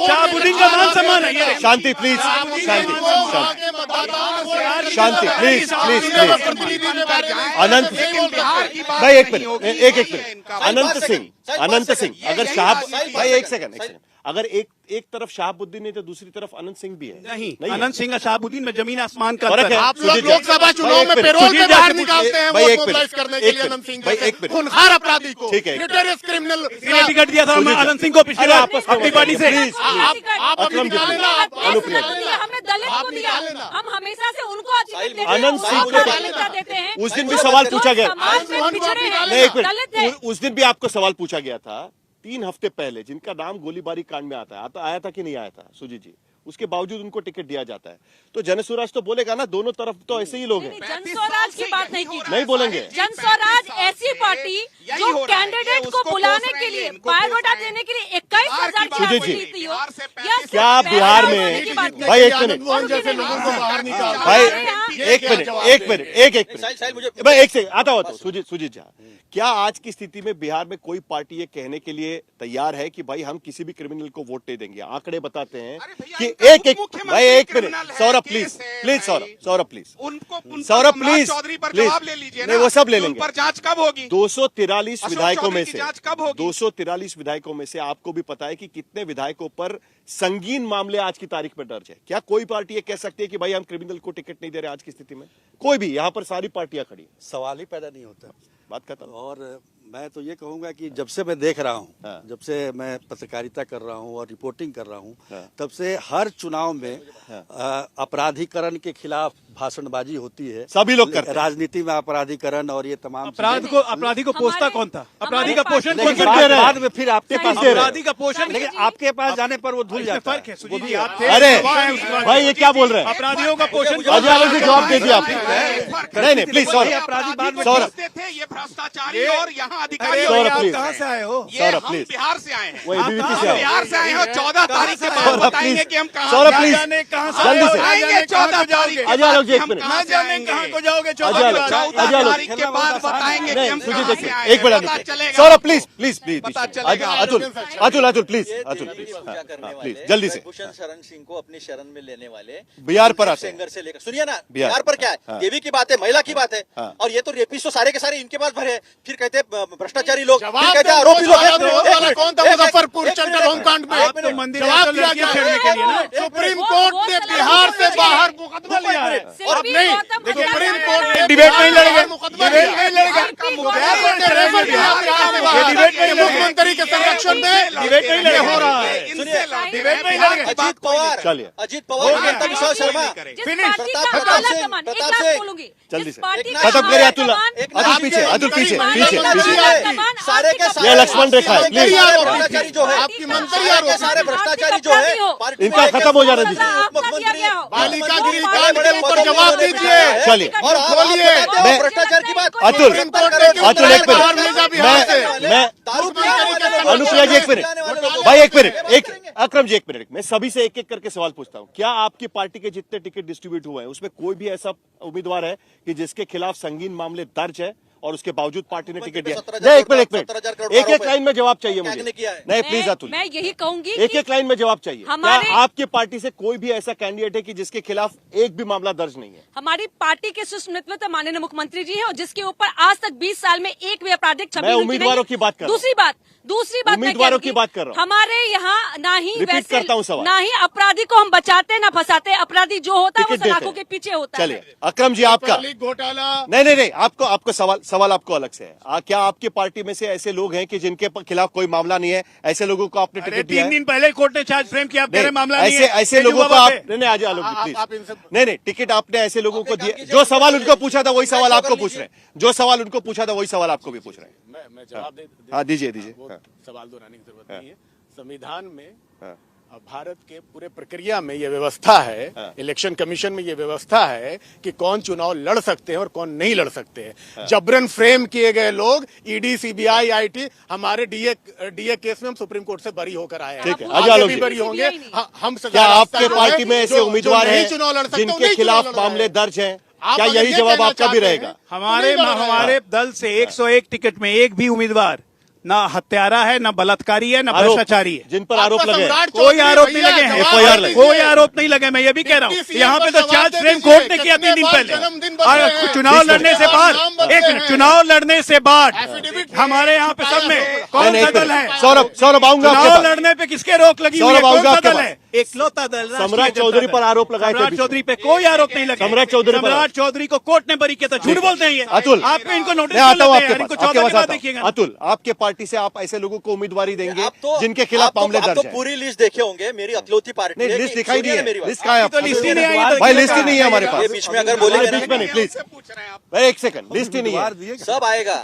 शहाबुद्दीन का मान सम्मान है। ये शांति प्लीज, शांति शांति प्लीज प्लीज प्लीज। अनंत भाई एक मिनट, एक मिनट। अनंत सिंह अगर शहाब भाई एक सेकंड, अगर एक तरफ शहाबुद्दीन है तो दूसरी तरफ अनंत सिंह भी है। नहीं, अनंत सिंह और शहाबुद्दीन में जमीन आसमान का फर्क अंतर है। है। आप लोग लोकसभा चुनाव में पेरोल पे बाहर निकालते हैं वोट मोबिलाइज करने के लिए अनंत सिंह जैसे खूनखार अपराधी को, ठीक है, नोटोरियस क्रिमिनल। इसलिए टिकट दिया था अनंत सिंह को पिछली बार अपनी पार्टी से। आप अभी निकालें ना, हमने दलित को दिया, हम हमेशा से उनको अनंत सिंह को देते हैं। उस दिन भी सवाल पूछा गया, समाज में पिछड़े हैं, नहीं एक दलित है। मिनट, उस दिन भी आपको सवाल पूछा गया था 3 हफ्ते पहले, जिनका नाम गोलीबारी कांड में आता है, आया था कि नहीं आया था सुजीत जी, उसके बावजूद उनको टिकट दिया जाता है। तो जनस्वराज तो बोलेगा ना, दोनों तरफ तो ऐसे ही लोग हैं। जनस्वराज की बात नहीं की, नहीं बोलेंगे। जनस्वराज ऐसी पार्टी जो कैंडिडेट को बुलाने के लिए, बायोडाटा देने के लिए 21,000 सुजीत की जी, जीती हो, क्या बिहार में भाई एक मिनट जैसे लोगों को बाहर निकाल भाई एक मिनट मैं एक सेकंड आता हुआ तो सुजीत झा, क्या आज की स्थिति में बिहार में कोई पार्टी ये कहने के लिए तैयार है कि भाई हम किसी भी क्रिमिनल को वोट नहीं देंगे? आंकड़े बताते हैं कि एक भाई एक minute, Saurabh please please, Saurabh please, Saurabh please please, नहीं वो सब ले लेंगे। पर जांच कब होगी? 243 विधायकों में से, जांच कब होगी? 243 विधायकों में से आपको भी पता है कि कितने विधायकों पर संगीन मामले आज की तारीख में दर्ज है। क्या कोई पार्टी ये कह सकती है कि भाई हम क्रिमिनल को टिकट नहीं दे रहे आज की स्थिति में? कोई भी, यहाँ पर सारी पार्टियां खड़ी हैं। सवाल ही पैदा नहीं होता। बात खत्म। और मैं तो ये कहूंगा कि जब से मैं देख रहा हूँ, जब से मैं पत्रकारिता कर रहा हूँ और रिपोर्टिंग कर रहा हूँ, तब से हर चुनाव में अपराधीकरण के खिलाफ भाषणबाजी होती है। सभी लोग करते हैं। राजनीति में अपराधीकरण और ये तमाम अपराधी को पोषता कौन था? अपराधी का पोषण कौन बाद में फिर आपके पास अपराधी का पोषण, लेकिन आपके पास जाने पर वो धुल जाता है। अरे भाई ये क्या बोल रहे हैं? अपराधियों का पोषण अजय आलोक जी जवाब दीजिए आप। नहीं प्लीज सौरभ, ये भ्रष्टाचारी और यहाँ अधिकारी। सौरभ प्लीज, कहाँ से आए हो? सौरभ हम प्लीज, बिहार से आए हैं। वो एबीवीपी से आए। बिहार से आए हो, 14 तारीख के बाद सौरभ बताएंगे प्लीज, कि हम कहाँ सौरभ प्लीज जल्दी से आएंगे। 14 तारीख अजय आलोक जी एक मिनट, कहाँ को जाओगे? 14 तारीख के बाद बताएंगे कि हम सुजीत कहाँ से देखिए आए एक minute, Saurabh please please please, Atul please please जल्दी से। भूषण शरण सिंह को अपनी शरण में लेने वाले बिहार पर आते सिंगर से लेकर, सुनिए ना, बिहार बिहार पर क्या है? देवी की बात है, महिला की बात है, और ये तो रेपिस्ट तो सारे के सारे इनके पास भरे। फिर कहते भ्रष्टाचारी लोग, फिर कहते आरोपी लोग। कौन था मुजफ्फरपुर चंडल होमकांड में? मंदिर जवाब दिया गया है। सुप्रीम कोर्ट ने बिहार से बाहर मुकदमा लिया है। और नहीं सुप्रीम कोर्ट ने डिबेट नहीं लड़ेंगे, डिबेट नहीं लड़ेगा, मुख्यमंत्री के संरक्षण में डिबेट नहीं लड़ेगा, हो रहा है। डिबेट नहीं लड़ेंगे। अजीत पवार, चलिए अजीत पवार, विशाल शर्मा, जल्दी से खत्म करिए। अतुल पीछे, अतुल पीछे पीछे सारे के ये लक्ष्मण रेखा है, प्लीज। भ्रष्टाचारी जो है, आपकी मंत्री सारे भ्रष्टाचारी जो है, इनका खत्म हो जाना दीजिए। बालिका गृह कांड के ऊपर जवाब दीजिए। चलिए और बोलिए मैं भ्रष्टाचार की बात अतुल एक मिनट, मैं अनुप्रिया जी एक मिनट, भाई एक मिनट, एक अक्रम जी एक मिनट, मैं सभी से एक एक करके सवाल पूछता हूँ। क्या आपकी पार्टी के जितने टिकट डिस्ट्रीब्यूट हुए हैं उसमें कोई भी ऐसा उम्मीदवार है कि जिसके खिलाफ संगीन मामले दर्ज है और उसके बावजूद पार्टी ने टिकट दिया? नहीं, एक मिनट, एक एक लाइन में जवाब चाहिए मुझे। नहीं प्लीज अतुल, मैं यही कहूंगी एक एक लाइन में जवाब चाहिए। क्या आपकी पार्टी से कोई भी ऐसा कैंडिडेट है कि जिसके खिलाफ एक भी मामला दर्ज नहीं है? हमारी पार्टी के शीर्ष नेतृत्व माननीय मुख्यमंत्री जी है और जिसके ऊपर आज तक 20 साल में एक भी आपराधिक छवि मैं उम्मीदवारों की बात कर रहा हूं। दूसरी बात उम्मीदवारों की बात कर रहा हूं। हमारे यहाँ ना ही वैसे सवाल, ना ही अपराधी को हम बचाते ना फंसाते, अपराधी जो होता है वो सलाखों के पीछे होता है। चलिए अक्रम जी आपका घोटाला नहीं, आपको सवाल आपको अलग से है। क्या आपकी पार्टी में से ऐसे लोग हैं कि जिनके खिलाफ कोई मामला नहीं है? ऐसे लोगों को आपने टिकट दिया? 3 दिन पहले कोर्ट ने चार्ज फ्रेम किया, आप कह रहे मामला नहीं है। ऐसे लोगों को आप नहीं आज आलोक प्लीज नहीं, टिकट आपने ऐसे लोगों को दिया। जो सवाल उनको पूछा था वही सवाल आपको पूछ रहे हैं, जो सवाल उनको पूछा था वही सवाल आपको भी पूछ रहे हैं। मैं जवाब दे हाँ दीजिए। सवाल दोहराने की जरूरत नहीं है। संविधान में भारत के पूरे प्रक्रिया में ये व्यवस्था है, इलेक्शन कमीशन में ये व्यवस्था है कि कौन चुनाव लड़ सकते हैं और कौन नहीं लड़ सकते हैं। जबरन फ्रेम किए गए लोग ईडी, सीबीआई, आईटी, हमारे डीए केस में हम सुप्रीम कोर्ट से बरी होकर आए हैं। ठीक है, आगे भी बरी होंगे हम। क्या आपके पार्टी में ऐसे उम्मीदवार हैं जिनके खिलाफ मामले दर्ज हैं? क्या यही जवाब आपका भी रहेगा? हमारे दल से 101 टिकट में एक भी उम्मीदवार ना हत्यारा है, ना बलात्कारी है, ना भ्रष्टाचारी है। जिन पर आरोप लगे कोई आरोप नहीं लगे हैं, FIR कोई आरोप नहीं लगे। मैं ये भी कह रहा हूँ, यहाँ पे तो चार्ज फ्रेम कोर्ट ने किया 3 दिन पहले। और चुनाव लड़ने से बाद, एक मिनट, चुनाव लड़ने से बाद हमारे यहाँ पे सब में कौन सा दल है? सौरभ आऊंगा। चुनाव लड़ने पे किसके रोक लगी हुई है? कौन सा दल है? एकलौता दल सम्राट चौधरी पर आरोप लगाए थे। सम्राट चौधरी पे कोई आरोप नहीं लगा। सम्राट चौधरी को कोर्ट ने बरी किया था। झूठ बोलते हैं ये। अतुल आपको इनको नोटिस आता हूँ इनको 14 के बाद देखिएगा। अतुल आपके पार्टी से आप ऐसे लोगों को उम्मीदवारी देंगे जिनके खिलाफ मामले दर्ज हैं? पूरी लिस्ट देखे होंगे, मेरी अकलौती पार्टी नहीं, लिस्ट दिखाई नहीं है। लिस्ट कहाँ है? लिस्ट ही नहीं आई भाई, लिस्ट ही नहीं है हमारे पास। बीच में अगर बोलेंगे बीच में नहीं, प्लीज भाई एक सेकंड, लिस्ट ही नहीं है। सब आएगा,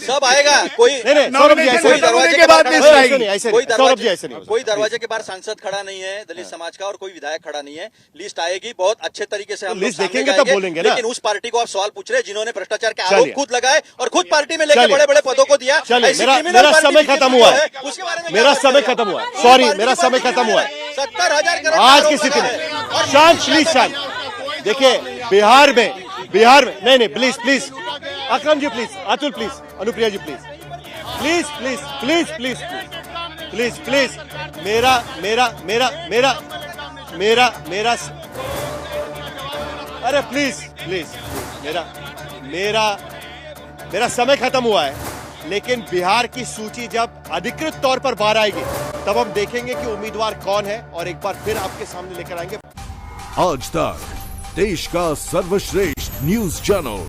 सब आएगा। कोई नहीं, सौरभ जी ऐसे दरवाजे के बाद सौरभ जी ऐसे नहीं, कोई दरवाजे के बाहर सांसद खड़ा नहीं है दलित समाज का और कोई विधायक खड़ा नहीं है। लिस्ट आएगी बहुत अच्छे तरीके से, हम लिस्ट देखेंगे तब बोलेंगे ना। लेकिन उस पार्टी को आप सवाल पूछ रहे हैं जिन्होंने भ्रष्टाचार के आरोप खुद लगाए और खुद पार्टी में लेकर बड़े बड़े पदों को दिया। मेरा समय खत्म हुआ है, मेरा समय खत्म हुआ है, सॉरी मेरा समय खत्म हुआ है। 70,000 करोड़ आज की स्थिति में शांत, प्लीज शांत। देखिए बिहार में नहीं please Akram ji please, Atul please, Anupriya ji please मेरा अरे प्लीज मेरा समय खत्म हुआ है। लेकिन बिहार की सूची जब अधिकृत तौर पर बाहर आएगी तब हम देखेंगे कि उम्मीदवार कौन है और एक बार फिर आपके सामने लेकर आएंगे। आज तक देश का सर्वश्रेष्ठ न्यूज चैनल